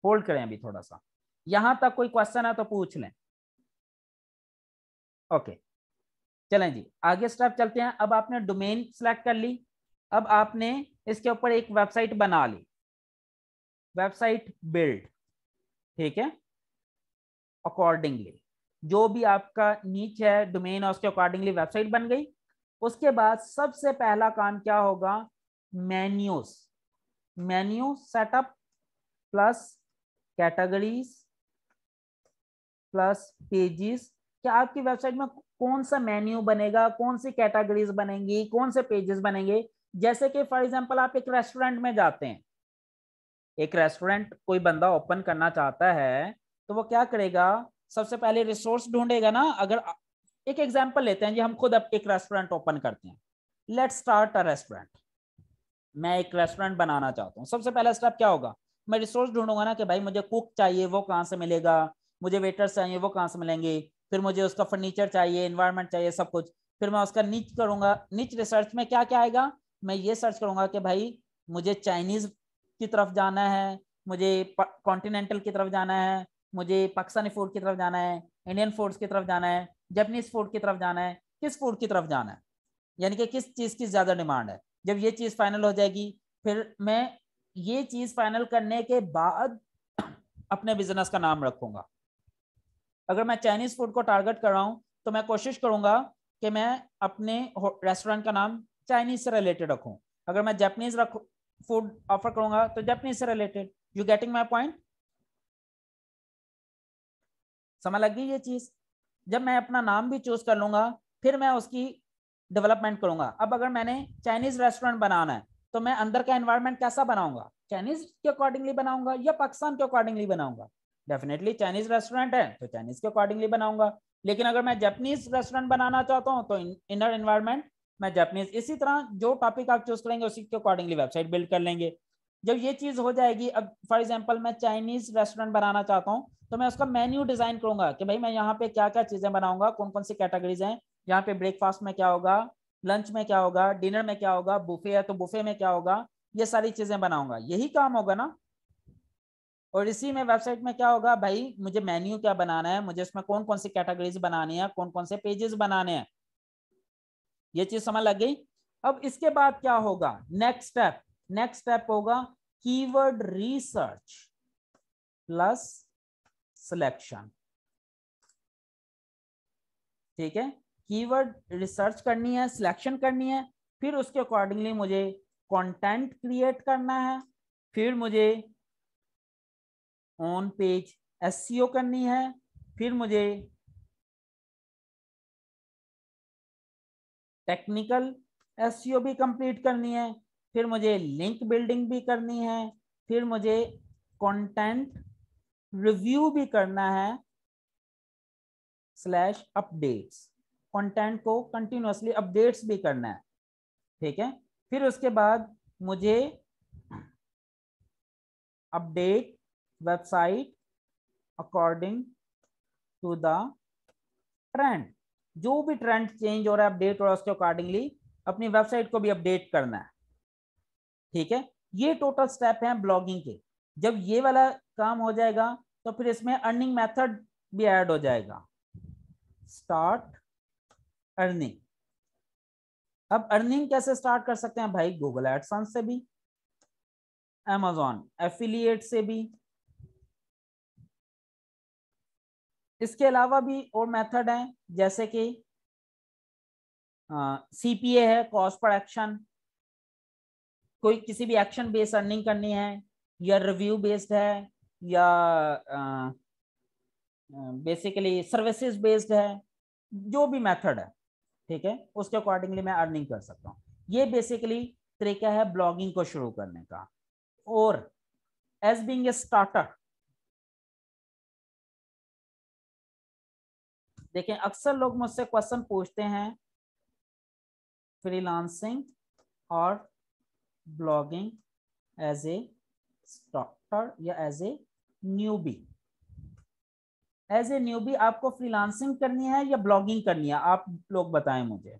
होल्ड करें अभी थोड़ा सा, यहां तक कोई क्वेश्चन है तो पूछ लें। ओके चलें जी, आगे स्टेप चलते हैं। अब आपने डोमेन सेलेक्ट कर ली, अब आपने इसके ऊपर एक वेबसाइट बना ली, वेबसाइट बिल्ड, ठीक है, अकॉर्डिंगली जो भी आपका नीच है डोमेन है उसके अकॉर्डिंगली वेबसाइट बन गई। उसके बाद सबसे पहला काम क्या होगा, menus, menu setup plus categories plus pages. क्या आपकी वेबसाइट में कौन सा मेन्यू बनेगा, कौन सी कैटेगरीज बनेंगी, कौन से पेजेस बनेंगे। जैसे कि फॉर एग्जांपल आप एक रेस्टोरेंट में जाते हैं, एक रेस्टोरेंट कोई बंदा ओपन करना चाहता है तो वो क्या करेगा, सबसे पहले रिसोर्स ढूंढेगा ना। अगर एक एग्जांपल लेते हैं जी, हम खुद अब एक रेस्टोरेंट ओपन करते हैं, लेट्स स्टार्ट अ रेस्टोरेंट। मैं एक रेस्टोरेंट बनाना चाहता हूँ, सबसे पहला स्टेप क्या होगा, मैं रिसोर्स ढूंढूंगा ना कि भाई मुझे कुक चाहिए वो कहाँ से मिलेगा, मुझे वेटर्स चाहिए वो कहाँ से मिलेंगे, फिर मुझे उसका फर्नीचर चाहिए, इन्वायरमेंट चाहिए, सब कुछ। फिर मैं उसका निच करूंगा, निच रिसर्च में क्या क्या आएगा, मैं ये सर्च करूंगा कि भाई मुझे चाइनीज की तरफ जाना है, मुझे कॉन्टिनेंटल की तरफ जाना है, मुझे पाकिस्तानी फूड की तरफ जाना है, इंडियन फूड्स की तरफ जाना है, जापानीज फूड की तरफ जाना है, किस फूड की तरफ जाना है, यानी कि किस चीज की ज्यादा डिमांड है। जब ये चीज फाइनल हो जाएगी, फिर मैं ये चीज फाइनल करने के बाद अपने बिजनेस का नाम रखूंगा। अगर मैं चाइनीज फूड को टारगेट कर रहा हूं तो मैं कोशिश करूंगा कि मैं अपने रेस्टोरेंट का नाम चाइनीज से रिलेटेड रखूं। अगर मैं जापानीज फूड ऑफर करूंगा तो जापानीज से related. You getting my point? समझ लग गई ये चीज? जब मैं अपना नाम भी चूज कर लूंगा फिर मैं उसकी डेवलपमेंट करूंगा। अब अगर मैंने चाइनीज रेस्टोरेंट बनाना है तो मैं अंदर का एनवायरनमेंट कैसा बनाऊंगा, चाइनीज के अकॉर्डिंगली बनाऊंगा या पाकिस्तान के अकॉर्डिंगली बनाऊंगा? डेफिनेटली चाइनीज रेस्टोरेंट है तो चाइनीज के अकॉर्डिंगली बनाऊंगा। लेकिन अगर मैं जापानीज रेस्टोरेंट बनाना चाहता हूँ तो इनर एनवायरनमेंट मैं जापानीज, इसी तरह जो टॉपिक आप चूज करेंगे उसी के अकॉर्डिंगली वेबसाइट बिल्ड कर लेंगे। जब ये चीज हो जाएगी, अब फॉर एग्जांपल मैं चाइनीज रेस्टोरेंट बनाना चाहता हूँ तो मैं उसका मेन्यू डिजाइन करूंगा कि भाई मैं यहाँ पे क्या क्या चीजें बनाऊंगा, कौन कौन सी कैटेगरीज हैं, यहाँ पे ब्रेकफास्ट में क्या होगा, लंच में क्या होगा, डिनर में क्या होगा, बुफे है तो बुफे में क्या होगा, ये सारी चीजें बनाऊंगा। यही काम होगा ना? और इसी में वेबसाइट में क्या होगा भाई, मुझे मेन्यू क्या बनाना है, मुझे इसमें कौन कौन सी कैटेगरीज बनानी है, कौन कौन से पेजेस बनाने हैं, ये चीज समझ लग गई। अब इसके बाद क्या होगा, नेक्स्ट स्टेप होगा कीवर्ड रिसर्च प्लस सिलेक्शन। ठीक है, कीवर्ड रिसर्च करनी है, सिलेक्शन करनी है, फिर उसके अकॉर्डिंगली मुझे कंटेंट क्रिएट करना है, फिर मुझे ऑन पेज एसईओ करनी है, फिर मुझे टेक्निकल एसईओ भी कंप्लीट करनी है, फिर मुझे लिंक बिल्डिंग भी करनी है, फिर मुझे कंटेंट रिव्यू भी करना है स्लैश अपडेट्स, कंटेंट को कंटिन्यूअसली अपडेट्स भी करना है। ठीक है, फिर उसके बाद मुझे update website according to the trend, जो भी ट्रेंड चेंज हो रहा है अपडेट हो रहा है उसके अकॉर्डिंगली अपनी वेबसाइट को भी अपडेट करना है। ठीक है, ये टोटल स्टेप है ब्लॉगिंग के। जब ये वाला काम हो जाएगा तो फिर इसमें अर्निंग मेथड भी ऐड हो जाएगा, स्टार्ट अर्निंग। अब अर्निंग कैसे स्टार्ट कर सकते हैं भाई, गूगल एडसेंस से भी, अमेजॉन एफिलिएट से भी, इसके अलावा भी और मेथड हैं जैसे कि सीपीए है, कॉस्ट पर एक्शन, कोई किसी भी एक्शन बेस्ड अर्निंग करनी है, या रिव्यू बेस्ड है, या बेसिकली सर्विसेज बेस्ड है, जो भी मेथड है, ठीक है, उसके अकॉर्डिंगली मैं अर्निंग कर सकता हूँ। ये बेसिकली तरीका है ब्लॉगिंग को शुरू करने का। और एज बीइंग ए स्टार्टर, देखें अक्सर लोग मुझसे क्वेश्चन पूछते हैं फ्रीलांसिंग और ब्लॉगिंग एज ए स्टार्टर या as a newbie. As a newbie आपको फ्रीलांसिंग करनी है या ब्लॉगिंग करनी है, आप लोग बताएं मुझे।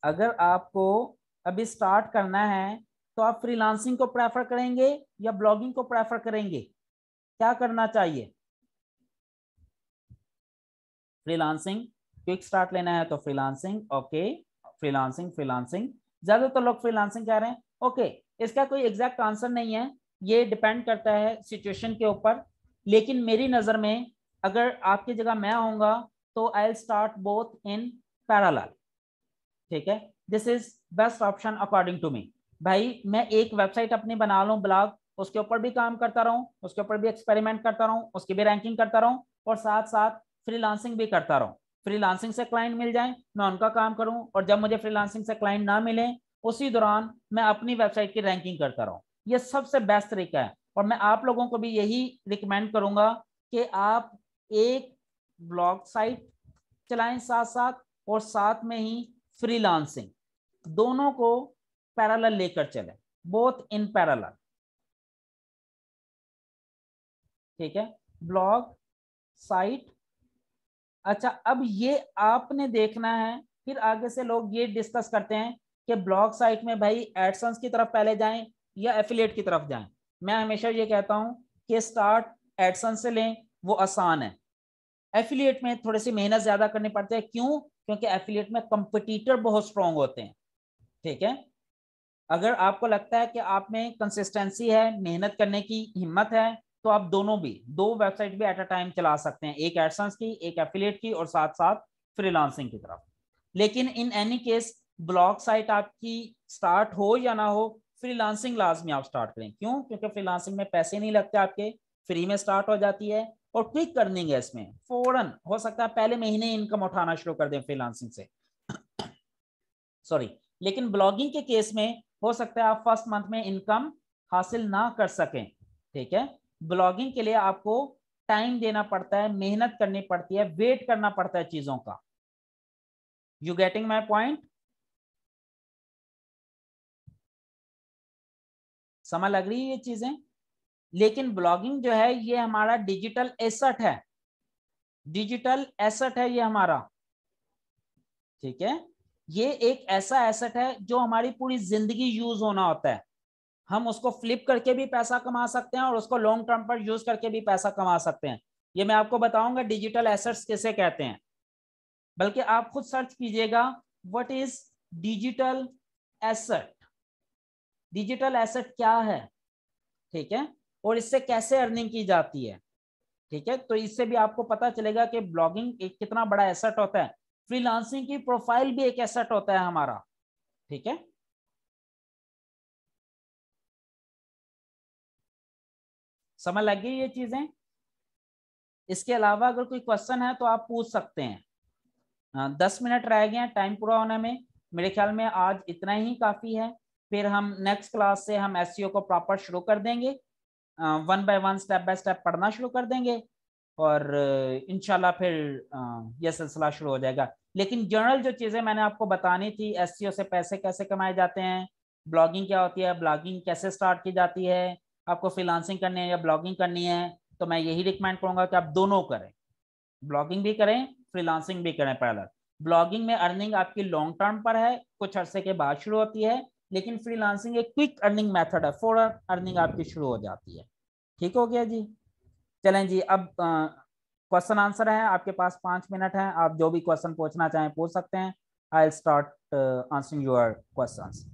अगर आपको अभी स्टार्ट करना है तो आप फ्रीलांसिंग को प्रेफर करेंगे या ब्लॉगिंग को प्रेफर करेंगे, क्या करना चाहिए? फ्रीलांसिंग, क्विक स्टार्ट लेना है तो फ्रीलांसिंग, ओके, फ्रीलांसिंग ज्यादातर लोग फ्रीलांसिंग कह रहे हैं, ओके। इसका कोई एग्जैक्ट आंसर नहीं है, ये डिपेंड करता है सिचुएशन के ऊपर, लेकिन मेरी नजर में अगर आपकी जगह मैं होऊंगा तो I will start both in parallel. ठीक है, this is best option according to me. भाई मैं एक वेबसाइट अपनी बना लूं ब्लॉग, उसके ऊपर भी काम करता रहूं, उसके ऊपर भी एक्सपेरिमेंट करता रहूं, उसकी भी रैंकिंग करता रहूं, और साथ साथ फ्रीलांसिंग भी करता रहूं। फ्रीलांसिंग से क्लाइंट मिल जाए मैं उनका काम करूं, और जब मुझे फ्रीलांसिंग से क्लाइंट ना मिले उसी दौरान मैं अपनी वेबसाइट की रैंकिंग करता रहूं। ये सबसे बेस्ट तरीका है, और मैं आप लोगों को भी यही रिकमेंड करूंगा कि आप एक ब्लॉग साइट चलाएं साथ साथ, और साथ में ही फ्रीलांसिंग, दोनों को पैरेलल लेकर चलें, बोथ इन पैरेलल। ठीक है, ब्लॉग साइट। अच्छा, अब ये आपने देखना है, फिर आगे से लोग ये डिस्कस करते हैं कि ब्लॉग साइट में भाई एडसेंस की तरफ पहले जाएं या एफिलिएट की तरफ जाएं। मैं हमेशा ये कहता हूं कि स्टार्ट एडसेंस से लें, वो आसान है। एफिलिएट में थोड़ी सी मेहनत ज्यादा करनी पड़ती है, क्यों? क्योंकि एफिलिएट में कंपटीटर बहुत स्ट्रांग होते हैं। ठीक है, अगर आपको लगता है कि आप में कंसिस्टेंसी है, मेहनत करने की हिम्मत है, तो आप दोनों भी, दो वेबसाइट भी एट अ टाइम चला सकते हैं, एक एडसेंस की, एक एफिलिएट की, और साथ साथ फ्रीलांसिंग की तरफ। लेकिन in any case blog site आपकी स्टार्ट हो या ना हो, फ्रीलांसिंग लाजमी आप स्टार्ट करें। क्यों? क्योंकि फ्रीलांसिंग में पैसे नहीं लगते आपके, फ्री में स्टार्ट हो जाती है, और क्विक अर्निंग है इसमें, फौरन हो सकता है पहले महीने इनकम उठाना शुरू कर दें फ्रीलांसिंग से, सॉरी। लेकिन ब्लॉगिंग के केस में हो सकता है आप फर्स्ट मंथ में इनकम हासिल ना कर सकें। ठीक है, ब्लॉगिंग के लिए आपको टाइम देना पड़ता है, मेहनत करनी पड़ती है, वेट करना पड़ता है चीजों का। You getting my point? समझ लग रही है ये चीजें? लेकिन ब्लॉगिंग जो है ये हमारा डिजिटल एसेट है, डिजिटल एसेट है ये हमारा। ठीक है, ये एक ऐसा एसेट है जो हमारी पूरी जिंदगी यूज होना होता है। हम उसको फ्लिप करके भी पैसा कमा सकते हैं और उसको लॉन्ग टर्म पर यूज करके भी पैसा कमा सकते हैं। ये मैं आपको बताऊंगा डिजिटल एसेट्स किसे कहते हैं, बल्कि आप खुद सर्च कीजिएगा what is digital asset. Digital asset क्या है, ठीक है, और इससे कैसे अर्निंग की जाती है, ठीक है। तो इससे भी आपको पता चलेगा कि ब्लॉगिंग एक कितना बड़ा एसेट होता है। फ्रीलांसिंग की प्रोफाइल भी एक एसेट होता है हमारा, ठीक है। समझ लग गई ये चीजें। इसके अलावा अगर कोई क्वेश्चन है तो आप पूछ सकते हैं। 10 मिनट रह गए हैं टाइम पूरा होने में। मेरे ख्याल में आज इतना ही काफी है। फिर हम नेक्स्ट क्लास से हम एसईओ को प्रॉपर शुरू कर देंगे, one by one step by step पढ़ना शुरू कर देंगे और इंशाल्लाह फिर यह सिलसिला शुरू हो जाएगा। लेकिन जनरल जो चीजें मैंने आपको बतानी थी, एसईओ से पैसे कैसे कमाए जाते हैं, ब्लॉगिंग क्या होती है, ब्लॉगिंग कैसे स्टार्ट की जाती है, आपको फ्रीलांसिंग करनी है या ब्लॉगिंग करनी है, तो मैं यही रिकमेंड करूंगा कि आप दोनों करें, ब्लॉगिंग भी करें फ्रीलांसिंग भी करें। पहला ब्लॉगिंग में अर्निंग आपकी लॉन्ग टर्म पर है, कुछ अरसे के बाद शुरू होती है, लेकिन फ्रीलांसिंग एक क्विक अर्निंग मेथड है, फौरन अर्निंग आपकी शुरू हो जाती है। ठीक हो गया जी। चलें जी, अब क्वेश्चन आंसर है, आपके पास 5 मिनट है, आप जो भी क्वेश्चन पूछना चाहें पूछ सकते हैं। आई will start answering your questions.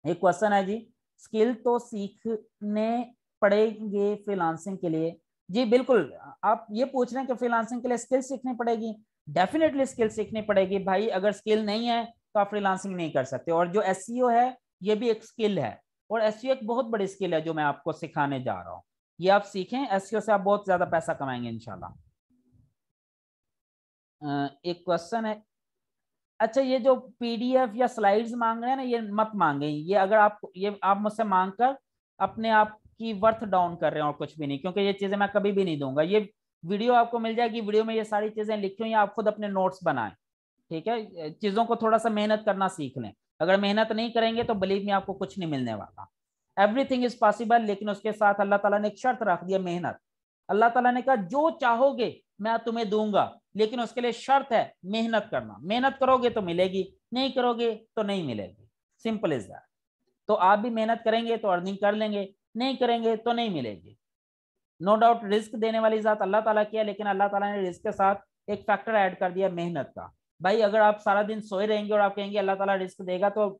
एक क्वेश्चन है जी, स्किल तो सीखने पड़ेंगे फ्रीलांसिंग के लिए। जी बिल्कुल, आप ये पूछ रहे हैं कि फ्रीलांसिंग के लिए स्किल सीखनी पड़ेगी। डेफिनेटली स्किल सीखनी पड़ेगी भाई, अगर स्किल नहीं है तो आप फ्रीलांसिंग नहीं कर सकते। और जो एसईओ है ये भी एक स्किल है, और एसईओ एक बहुत बड़ी स्किल है जो मैं आपको सिखाने जा रहा हूँ। ये आप सीखें, एसईओ से आप बहुत ज्यादा पैसा कमाएंगे इंशाल्लाह। एक क्वेश्चन है, अच्छा ये जो पीडीएफ या स्लाइड्स मांग रहे हैं ना, ये मत मांगे। ये अगर आप ये आप मुझसे मांग कर अपने आप की वर्थ डाउन कर रहे हैं और कुछ भी नहीं, क्योंकि ये चीजें मैं कभी भी नहीं दूंगा। ये वीडियो आपको मिल जाएगी, वीडियो में ये सारी चीजें लिखी हुई हैं, आप खुद अपने नोट्स बनाएं, ठीक है। चीजों को थोड़ा सा मेहनत करना सीख लें। अगर मेहनत नहीं करेंगे तो बिलीव में आपको कुछ नहीं मिलने वाला। एवरीथिंग इज पॉसिबल, लेकिन उसके साथ अल्लाह ताला ने एक शर्त रख दिया, मेहनत। अल्लाह ताला ने कहा जो चाहोगे मैं तुम्हें दूंगा, लेकिन उसके लिए शर्त है मेहनत करना। मेहनत करोगे तो मिलेगी, नहीं करोगे तो नहीं मिलेगी, सिंपल इज दैट। तो आप भी मेहनत करेंगे तो अर्निंग कर लेंगे, नहीं करेंगे तो नहीं मिलेगी। नो डाउट रिस्क देने वाली जात अल्लाह ताला की है, लेकिन अल्लाह ताला ने रिस्क के साथ एक फैक्टर ऐड कर दिया, मेहनत का। भाई अगर आप सारा दिन सोए रहेंगे और आप कहेंगे अल्लाह ताला रिस्क देगा, तो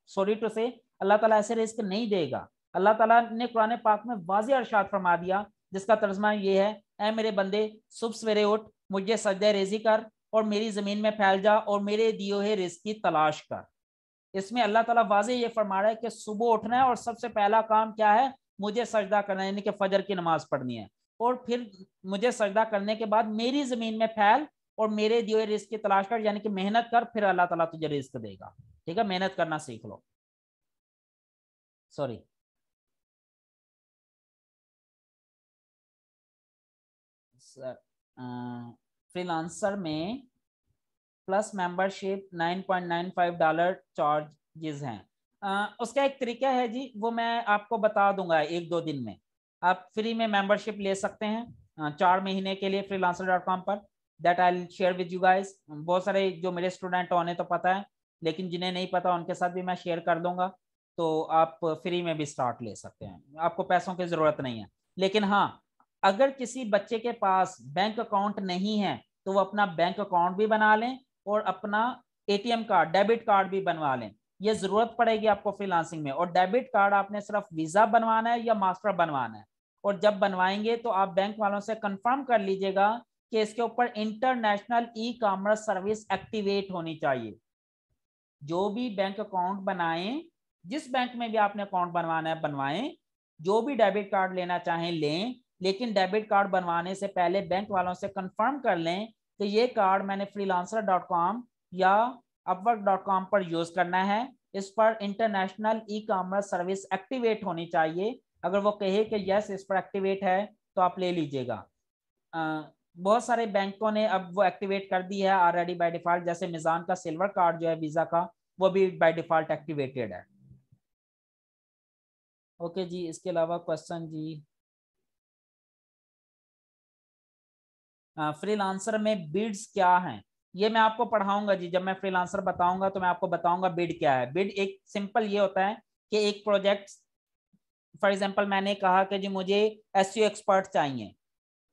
सॉरी टू से अल्लाह ताला ऐसे रिस्क नहीं देगा। अल्लाह ताला ने कुरान पाक में वाज़ेह इरशाद फरमा दिया, जिसका तर्जमा ये है, ऐ मेरे बंदे सुबह सवेरे उठ, मुझे सजदे रेजी कर और मेरी जमीन में फैल जा और मेरे दिए हुए रिस्क की तलाश कर। इसमें अल्लाह ताला वाज़ेह ये फरमा रहा है कि सुबह उठना है और सबसे पहला काम क्या है, मुझे सजदा करना है, यानी कि फजर की नमाज पढ़नी है। और फिर मुझे सजदा करने के बाद मेरी जमीन में फैल और मेरे दिए हुए रिस्क की तलाश कर, यानी कि मेहनत कर, फिर अल्लाह ताला तुझे रिस्क देगा। ठीक है, मेहनत करना सीख लो। सॉरी, फ्रीलांसर में प्लस मेंबरशिप $9.95 चार्जेस हैं। उसका एक तरीका है जी, वो मैं आपको बता दूंगा 1-2 दिन में। आप फ्री में मेंबरशिप ले सकते हैं 4 महीने के लिए freelancer.com पर। That I share with you guys. बहुत सारे जो मेरे स्टूडेंट हैं उन्हें तो पता है, लेकिन जिन्हें नहीं पता उनके साथ भी मैं शेयर कर दूंगा। तो आप फ्री में भी स्टार्ट ले सकते हैं, आपको पैसों की जरूरत नहीं है। लेकिन हाँ, अगर किसी बच्चे के पास बैंक अकाउंट नहीं है तो वो अपना बैंक अकाउंट भी बना लें और अपना एटीएम कार्ड, डेबिट कार्ड भी बनवा लें। ये जरूरत पड़ेगी आपको फ्रीलांसिंग में। और डेबिट कार्ड आपने सिर्फ वीजा बनवाना है या मास्टर बनवाना है। और जब बनवाएंगे तो आप बैंक वालों से कंफर्म कर लीजिएगा कि इसके ऊपर international e commerce service activate होनी चाहिए। जो भी बैंक अकाउंट बनाएं, जिस बैंक में भी आपने अकाउंट बनवाना है बनवाएं, जो भी डेबिट कार्ड लेना चाहें लें, लेकिन डेबिट कार्ड बनवाने से पहले बैंक वालों से कंफर्म कर लें कि ये कार्ड मैंने freelancer.com या upwork.com पर यूज करना है, इस पर international e commerce service activate होनी चाहिए। अगर वो कहे कि यस इस पर एक्टिवेट है तो आप ले लीजिएगा। बहुत सारे बैंकों ने अब वो एक्टिवेट कर दी है ऑलरेडी बाय डिफॉल्ट, जैसे मिजान का सिल्वर कार्ड जो है वीजा का, वो भी बाय डिफॉल्ट एक्टिवेटेड है। ओके जी, इसके अलावा क्वेश्चन जी, फ्रीलांसर में बिड्स क्या हैं? ये मैं आपको पढ़ाऊंगा जी, जब मैं फ्रीलांसर बताऊंगा तो मैं आपको बताऊंगा बिड क्या है। बिड एक सिंपल ये होता है कि एक प्रोजेक्ट, फॉर एग्जांपल मैंने कहा कि जी मुझे एसईओ एक्सपर्ट चाहिए,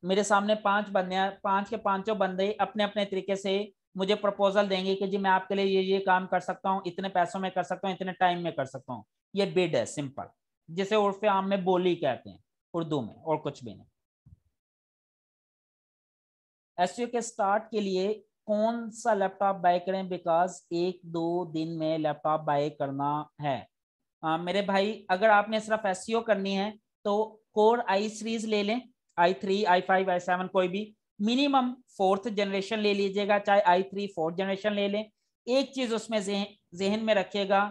मेरे सामने 5 बंदे हैं, 5 के पांचों बंदे अपने अपने तरीके से मुझे प्रपोजल देंगे कि जी मैं आपके लिए ये काम कर सकता हूँ, इतने पैसों में कर सकता हूँ, इतने टाइम में कर सकता हूँ। ये बिड है सिंपल, जिसे उर्फ आम में बोली कहते हैं उर्दू में, और कुछ भी नहीं। एसईओ के स्टार्ट के लिए कौन सा लैपटॉप बाय करें, बिकॉज 1-2 दिन में लैपटॉप बाय करना है। मेरे भाई अगर आपने सिर्फ एसईओ करनी है तो कोर आई सीरीज ले लें, i3, i5, i7 कोई भी, मिनिमम 4th जनरेशन ले लीजिएगा, चाहे i3 4th जनरेशन ले लें। एक चीज उसमें जहन में रखिएगा,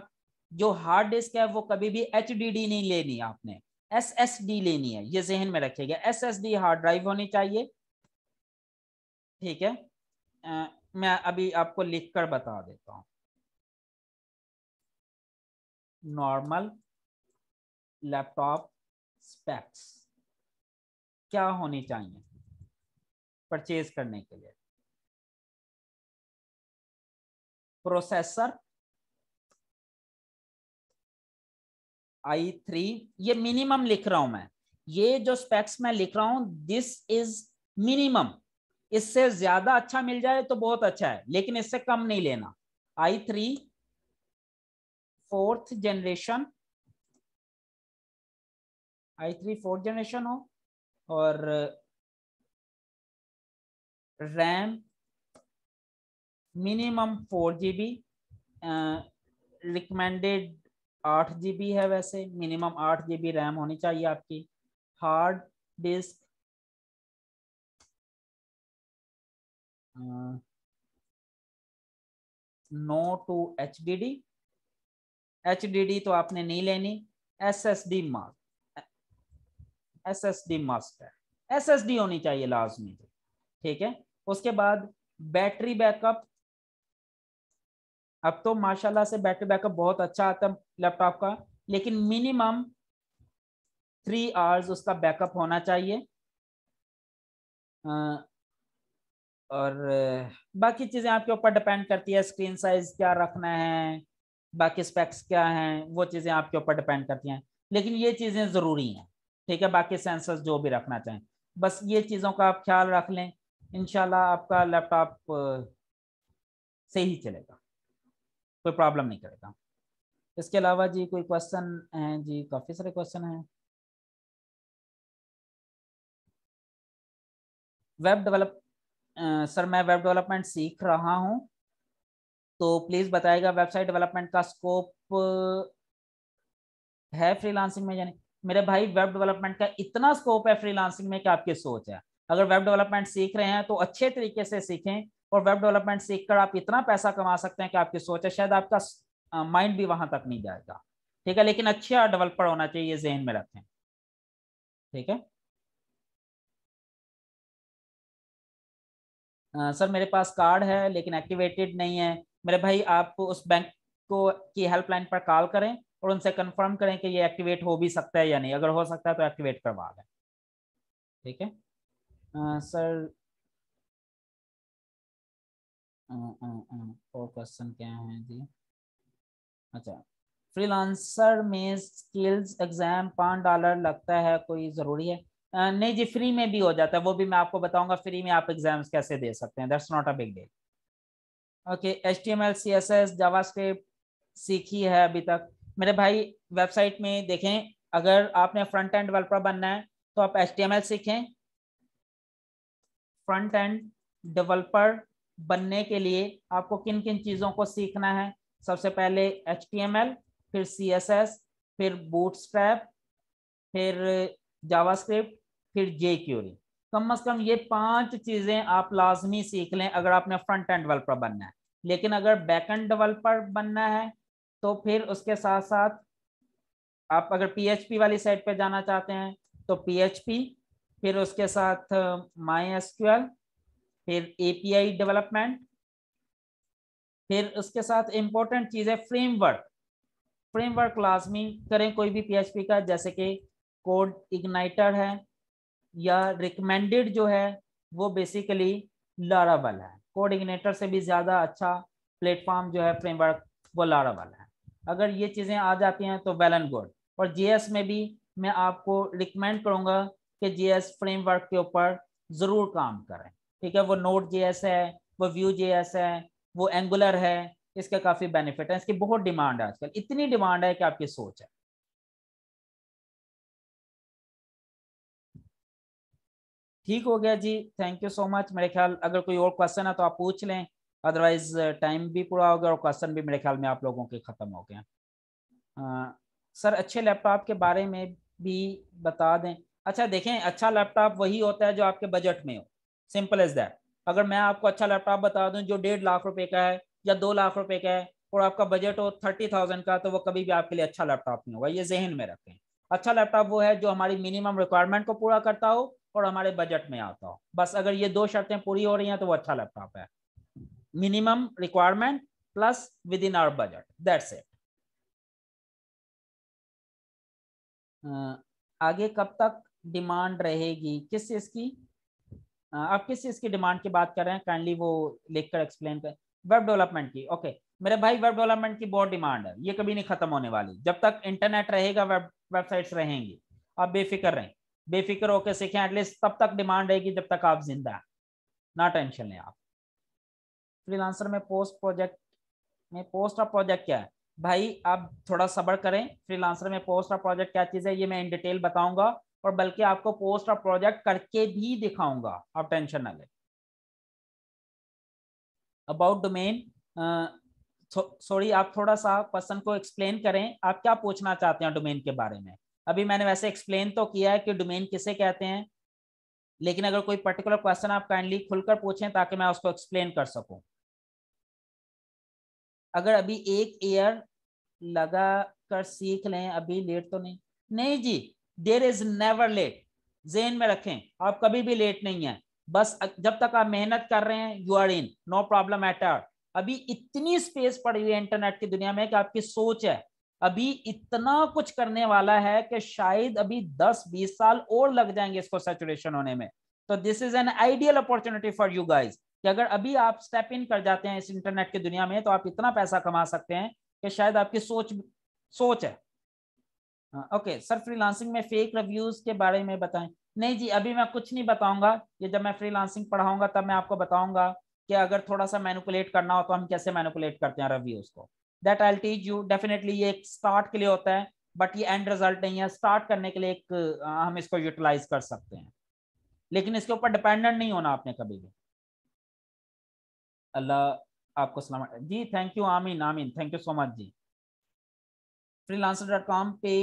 जो हार्ड डिस्क है वो कभी भी HDD नहीं लेनी, आपने SSD लेनी है, ये जहन में रखिएगा। SSD हार्ड ड्राइव होनी चाहिए, ठीक है। मैं अभी आपको लिख कर बता देता हूँ। नॉर्मल लैपटॉप स्पेक्स क्या होनी चाहिए परचेज करने के लिए। प्रोसेसर i3, ये मिनिमम लिख रहा हूं मैं, ये जो स्पेक्स मैं लिख रहा हूं दिस इज मिनिमम। इससे ज्यादा अच्छा मिल जाए तो बहुत अच्छा है, लेकिन इससे कम नहीं लेना। i3 4th generation, i3 4th generation हो, और RAM minimum 4 GB, recommended 8 GB है, वैसे मिनिमम 8 GB रैम होनी चाहिए आपकी। Hard disk no to HDD तो आपने नहीं लेनी। SSD मस्ट है, SSD होनी चाहिए लाजमी, ठीक है। उसके बाद बैटरी बैकअप, अब तो माशाल्लाह से बैटरी बैकअप बहुत अच्छा आता है लैपटॉप का, लेकिन मिनिमम 3 आवर्स उसका बैकअप होना चाहिए। और बाकी चीज़ें आपके ऊपर डिपेंड करती है, स्क्रीन साइज क्या रखना है, बाकी स्पेक्स क्या हैं, वो चीज़ें आपके ऊपर डिपेंड करती हैं, लेकिन ये चीज़ें ज़रूरी हैं, ठीक है। बाकी सेंसर्स जो भी रखना चाहें, बस ये चीज़ों का आप ख्याल रख लें, इंशाल्लाह आपका लैपटॉप सही ही चलेगा, कोई प्रॉब्लम नहीं करेगा। इसके अलावा जी कोई क्वेश्चन है जी? काफ़ी सारे क्वेश्चन हैं। वेब डेवलप सर मैं वेब डेवलपमेंट सीख रहा हूँ, तो प्लीज़ बताइएगा वेबसाइट डेवलपमेंट का स्कोप है फ्रीलांसिंग में या नहीं। मेरे भाई वेब डेवलपमेंट का इतना स्कोप है फ्रीलांसिंग में कि आपकी सोच है। अगर वेब डेवलपमेंट सीख रहे हैं तो अच्छे तरीके से सीखें, और वेब डेवलपमेंट सीखकर आप इतना पैसा कमा सकते हैं कि आपकी सोच है, शायद आपका माइंड भी वहां तक नहीं जाएगा, ठीक है। लेकिन अच्छा डेवलपर होना चाहिए, ये जहन में रखें, ठीक है। सर मेरे पास कार्ड है लेकिन एक्टिवेटेड नहीं है। मेरे भाई आप उस बैंक को की हेल्पलाइन पर कॉल करें और उनसे कंफर्म करें कि ये एक्टिवेट हो भी सकता है या नहीं, अगर हो सकता है तो एक्टिवेट करवा लें, ठीक है। सर और क्वेश्चन क्या है जी? अच्छा, फ्रीलांसर में स्किल्स एग्जाम $5 लगता है, कोई ज़रूरी है? नहीं जी, फ्री में भी हो जाता है, वो भी मैं आपको बताऊंगा फ्री में आप एग्जाम्स कैसे दे सकते हैं, that's not a big deal. Okay, HTML CSS JavaScript सीखी है अभी तक? मेरे भाई वेबसाइट में देखें, अगर आपने फ्रंट एंड डेवलपर बनना है तो आप HTML सीखें। फ्रंट एंड डेवलपर बनने के लिए आपको किन किन चीज़ों को सीखना है? सबसे पहले HTML, फिर CSS, फिर बूटस्ट्रैप, फिर जावास्क्रिप्ट, फिर jQuery। कम से कम ये 5 चीज़ें आप लाजमी सीख लें अगर आपने फ्रंट एंड डेवलपर बनना है। लेकिन अगर बैक एंड डेवलपर बनना है तो फिर उसके साथ साथ आप अगर PHP वाली साइड पे जाना चाहते हैं तो PHP, फिर उसके साथ MySQL, फिर API डेवलपमेंट, फिर उसके साथ इंपॉर्टेंट चीज़ है फ्रेमवर्क। फ्रेमवर्क लाजमी करें कोई भी PHP का, जैसे कि कोड इग्नाइटर है, या रिकमेंडेड जो है वो बेसिकली लारावल है, कोऑर्डिनेटर से भी ज़्यादा अच्छा प्लेटफॉर्म जो है फ्रेमवर्क वो लारावेल है। अगर ये चीज़ें आ जाती हैं तो वेल एंड गुड। और जीएस में भी मैं आपको रिकमेंड करूँगा कि जीएस फ्रेमवर्क के ऊपर ज़रूर काम करें। ठीक है, वो नोड जेएस है, वो व्यू जेएस है, वो एंगुलर है, इसके काफ़ी बेनिफिट है, इसकी बहुत डिमांड है आजकल, इतनी डिमांड है कि आपकी सोच है। ठीक हो गया जी, थैंक यू सो मच। मेरे ख्याल अगर कोई और क्वेश्चन है तो आप पूछ लें, अदरवाइज टाइम भी पूरा हो गया और क्वेश्चन भी मेरे ख्याल में आप लोगों के खत्म हो गए। सर अच्छे लैपटॉप के बारे में भी बता दें। अच्छा देखें, अच्छा लैपटॉप वही होता है जो आपके बजट में हो, सिंपल एज दैट। अगर मैं आपको अच्छा लैपटॉप बता दूं जो 1.5 लाख रुपए का है या 2 लाख रुपए का है और आपका बजट हो 30,000 का, तो वो कभी भी आपके लिए अच्छा लैपटॉप नहीं होगा, ये जहन में रखें। अच्छा लैपटॉप वो है जो हमारी मिनिमम रिक्वायरमेंट को पूरा करता हो और हमारे बजट में आता हो। बस अगर ये दो शर्तें पूरी हो रही हैं तो वो अच्छा लैपटॉप है। Minimum requirement plus within our budget, that's it. आगे कब तक डिमांड रहेगी, किस चीज की? आप किस चीज की डिमांड की बात कर रहे हैं, काइंडली वो लिखकर एक्सप्लेन कर। वेब डेवलपमेंट की, ओके मेरे भाई, वेब डेवलपमेंट की बहुत डिमांड है, ये कभी नहीं खत्म होने वाली। जब तक इंटरनेट रहेगा वेबसाइट्स रहेंगी, आप बेफिक्र रहें, बेफिक्र होकर सीखें, एटलीस्ट तब तक डिमांड रहेगी जब तक आप जिंदा हैं, ना टेंशन लें आप। फ्रीलांसर में पोस्ट और प्रोजेक्ट क्या है? भाई आप थोड़ा सब्र करें, फ्रीलांसर में पोस्ट और प्रोजेक्ट क्या चीज़ है ये मैं इन डिटेल बताऊंगा, और बल्कि आपको पोस्ट और प्रोजेक्ट करके भी दिखाऊंगा, आप टेंशन ना लें। अबाउट डोमेन, सॉरी आप थोड़ा सा क्वेश्चन को एक्सप्लेन करें, आप क्या पूछना चाहते हैं डोमेन के बारे में? अभी मैंने वैसे एक्सप्लेन तो किया है कि डोमेन किसे कहते हैं, लेकिन अगर कोई पर्टिकुलर क्वेश्चन आप काइंडली खुलकर पूछें ताकि मैं उसको एक्सप्लेन कर सकूं। अगर अभी एक ईयर लगा कर सीख लें, अभी लेट तो नहीं? नहीं जी, देर इज नेवर लेट, जेन में रखें, आप कभी भी लेट नहीं है। बस जब तक आप मेहनत कर रहे हैं you are in, no problem at all. अभी इतनी स्पेस पड़ी हुई है इंटरनेट की दुनिया में कि आपकी सोच है, अभी इतना कुछ करने वाला है कि शायद अभी 10-20 साल और लग जाएंगे इसको सैचुरेशन होने में। तो this is an ideal opportunity for you guys कि अगर अभी आप स्टेप इन कर जाते हैं इस इंटरनेट की दुनिया में तो आप इतना पैसा कमा सकते हैं कि शायद आपकी सोच सोच है। ओके सर, फ्रीलांसिंग में फेक रिव्यूज के बारे में बताएं। नहीं जी, अभी मैं कुछ नहीं बताऊंगा, ये जब मैं फ्रीलांसिंग पढ़ाऊंगा तब मैं आपको बताऊंगा कि अगर थोड़ा सा मैनिपुलेट करना हो तो हम कैसे मैनिपुलेट करते हैं रिव्यूज को। That I will teach you definitely. ये एक स्टार्ट के लिए होता है, बट ये एंड रिजल्ट नहीं है। स्टार्ट करने के लिए एक हम इसको यूटिलाइज कर सकते हैं, लेकिन इसके ऊपर डिपेंडेंट नहीं होना आपने कभी भी। अल्लाह आपको सलामत जी, थैंक यू, आमीन आमीन, thank you so much ji. freelancer.com पे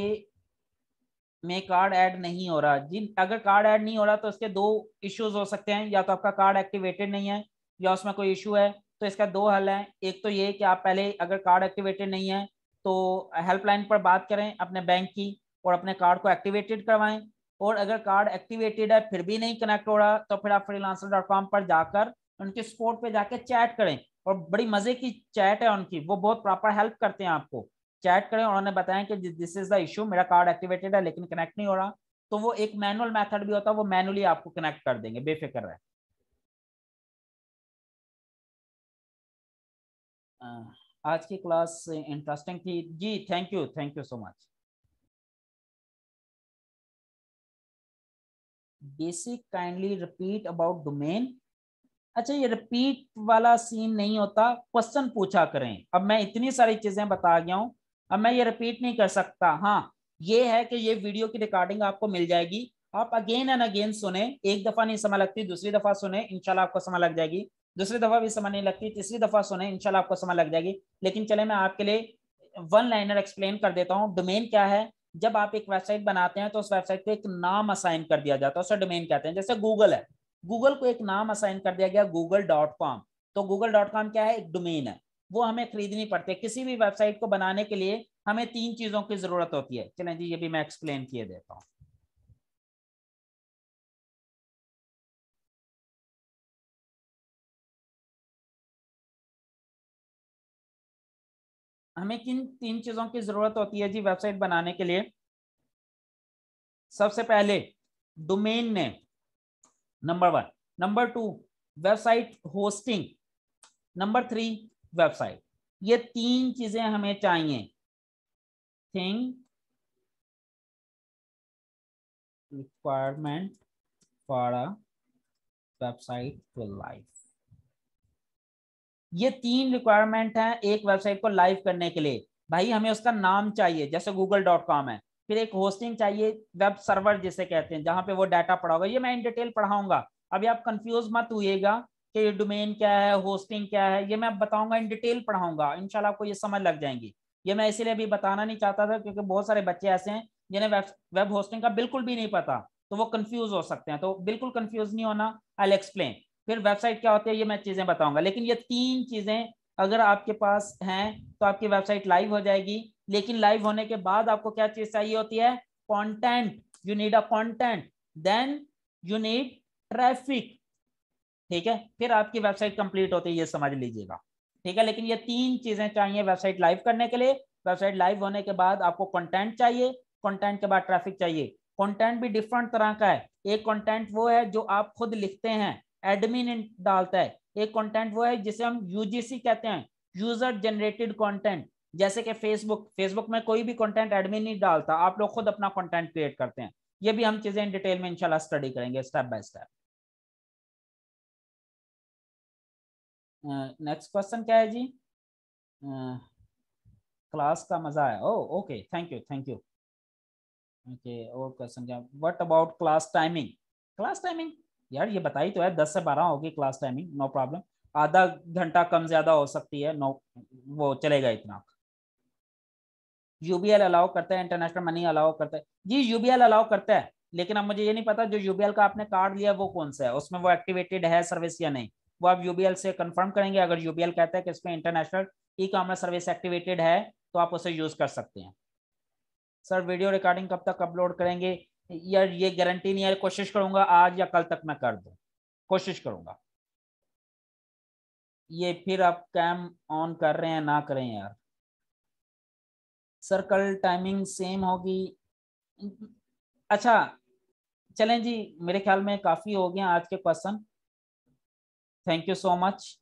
में कार्ड ऐड नहीं हो रहा जी, अगर कार्ड ऐड नहीं हो रहा तो इसके दो इश्यूज हो सकते हैं, या तो आपका कार्ड एक्टिवेटेड नहीं है या उसमें कोई इशू है। तो इसका दो हल है, एक तो ये कि आप पहले अगर कार्ड एक्टिवेटेड नहीं है तो हेल्पलाइन पर बात करें अपने बैंक की और अपने कार्ड को एक्टिवेटेड करवाएं। और अगर कार्ड एक्टिवेटेड है फिर भी नहीं कनेक्ट हो रहा तो फिर आप freelancer.com पर जाकर उनके सपोर्ट पे जाकर चैट करें, और बड़ी मजे की चैट है उनकी, वो बहुत प्रॉपर हेल्प करते हैं आपको। चैट करें, उन्होंने बताया कि दिस इज द इशू, मेरा कार्ड एक्टिवेटेड है लेकिन कनेक्ट नहीं हो रहा। तो वो एक मैनुअल मेथड भी होता है, वो मैनुअली आपको कनेक्ट कर देंगे, बेफिक्र रहे। आज की क्लास इंटरेस्टिंग थी जी, thank you so much. Basic kindly repeat about domain. अच्छा, ये रिपीट वाला सीन नहीं होता, क्वेश्चन पूछा करें। अब मैं इतनी सारी चीजें बता गया हूं, अब मैं ये रिपीट नहीं कर सकता। हाँ, ये है कि ये वीडियो की रिकॉर्डिंग आपको मिल जाएगी, आप अगेन एंड अगेन सुने, एक दफा नहीं समझ लगती, दूसरी दफा सुने इंशाल्लाह आपको समझ लग जाएगी, दूसरी दफा भी समझ नहीं लगती, तीसरी दफा सुने इंशाल्लाह आपको समझ लग जाएगी। लेकिन चले मैं आपके लिए वन लाइनर एक्सप्लेन कर देता हूँ। डोमेन क्या है? जब आप एक वेबसाइट बनाते हैं तो उस वेबसाइट को एक नाम असाइन कर दिया जाता है, उसे डोमेन कहते हैं। जैसे गूगल है, गूगल को एक नाम असाइन कर दिया गया google.com, तो google.com क्या है? एक डोमेन है, वो हमें खरीदनी पड़ती है। किसी भी वेबसाइट को बनाने के लिए हमें तीन चीजों की जरूरत होती है। चलें जी, ये भी मैं एक्सप्लेन किए देता हूँ। हमें किन तीन चीजों की जरूरत होती है जी वेबसाइट बनाने के लिए? सबसे पहले domain name, number 1। Number 2 website hosting, number 3 website. ये 3 चीजें हमें चाहिए। Thing requirement for a website to live. ये 3 रिक्वायरमेंट है एक वेबसाइट को लाइव करने के लिए। भाई हमें उसका नाम चाहिए, जैसे google.com है, फिर एक होस्टिंग चाहिए, वेब सर्वर जिसे कहते हैं, जहां पे वो डाटा पड़ा होगा। ये मैं इन डिटेल पढ़ाऊंगा, अभी आप कंफ्यूज मत हुइएगा कि ये डोमेन क्या है, होस्टिंग क्या है, ये मैं बताऊंगा, इन डिटेल पढ़ाऊंगा, इंशाल्लाह आपको ये समझ लग जाएंगी। ये मैं इसीलिए अभी बताना नहीं चाहता था क्योंकि बहुत सारे बच्चे ऐसे हैं जिन्हें वेब होस्टिंग का बिल्कुल भी नहीं पता, तो वो कंफ्यूज हो सकते हैं। तो बिल्कुल कंफ्यूज नहीं होना, आई एक्सप्लेन। फिर वेबसाइट क्या होती है ये मैं चीजें बताऊंगा, लेकिन ये 3 चीजें अगर आपके पास हैं तो आपकी वेबसाइट लाइव हो जाएगी। लेकिन लाइव होने के बाद आपको क्या चीज चाहिए होती है? Content. You need a content, then you need traffic. ठीक है, फिर आपकी वेबसाइट कंप्लीट होती है, ये समझ लीजिएगा। ठीक है, लेकिन ये 3 चीजें चाहिए वेबसाइट लाइव करने के लिए। वेबसाइट लाइव होने के बाद आपको कंटेंट चाहिए, कंटेंट के बाद ट्रैफिक चाहिए। कंटेंट भी डिफरेंट तरह का है। एक कंटेंट वो है जो आप खुद लिखते हैं, एडमिन डालता है। एक कंटेंट वो है जिसे हम यूजीसी कहते हैं, यूजर जनरेटेड कंटेंट। जैसे कि फेसबुक में कोई भी कंटेंट एडमिन नहीं डालता, आप लोग खुद अपना कंटेंट क्रिएट करते हैं। ये भी हम चीजें इन डिटेल में इंशाल्लाह स्टडी करेंगे step by step. Next question क्या है जी? क्लास का मजा है। Oh okay, thank you thank you. Okay, और क्वेश्चन क्या? What about class timing? Class timing यार ये बताई तो है, 10 से 12 होगी क्लास टाइमिंग, नो प्रॉब्लम। आधा घंटा कम ज्यादा हो सकती है, नो, वो चलेगा इतना। यूबीएल अलाउ करता है, इंटरनेशनल मनी अलाउ करता है जी, यूबीएल अलाउ करता है। लेकिन अब मुझे ये नहीं पता जो यूबीएल का आपने कार्ड लिया वो कौन सा है, उसमें वो एक्टिवेटेड है सर्विस या नहीं। वो आप यूबीएल से कंफर्म करेंगे, अगर यूबीएल कहता है कि इसमें international e commerce service activated है तो आप उसे यूज कर सकते हैं। सर वीडियो रिकॉर्डिंग कब तक अपलोड करेंगे? यार ये गारंटी नहीं है, कोशिश करूंगा आज या कल तक मैं कर दूं, कोशिश करूंगा। ये फिर आप कैम ऑन कर रहे हैं ना करें यार। सर कल टाइमिंग सेम होगी? अच्छा, चलें जी, मेरे ख्याल में काफी हो गया आज के question. Thank you so much.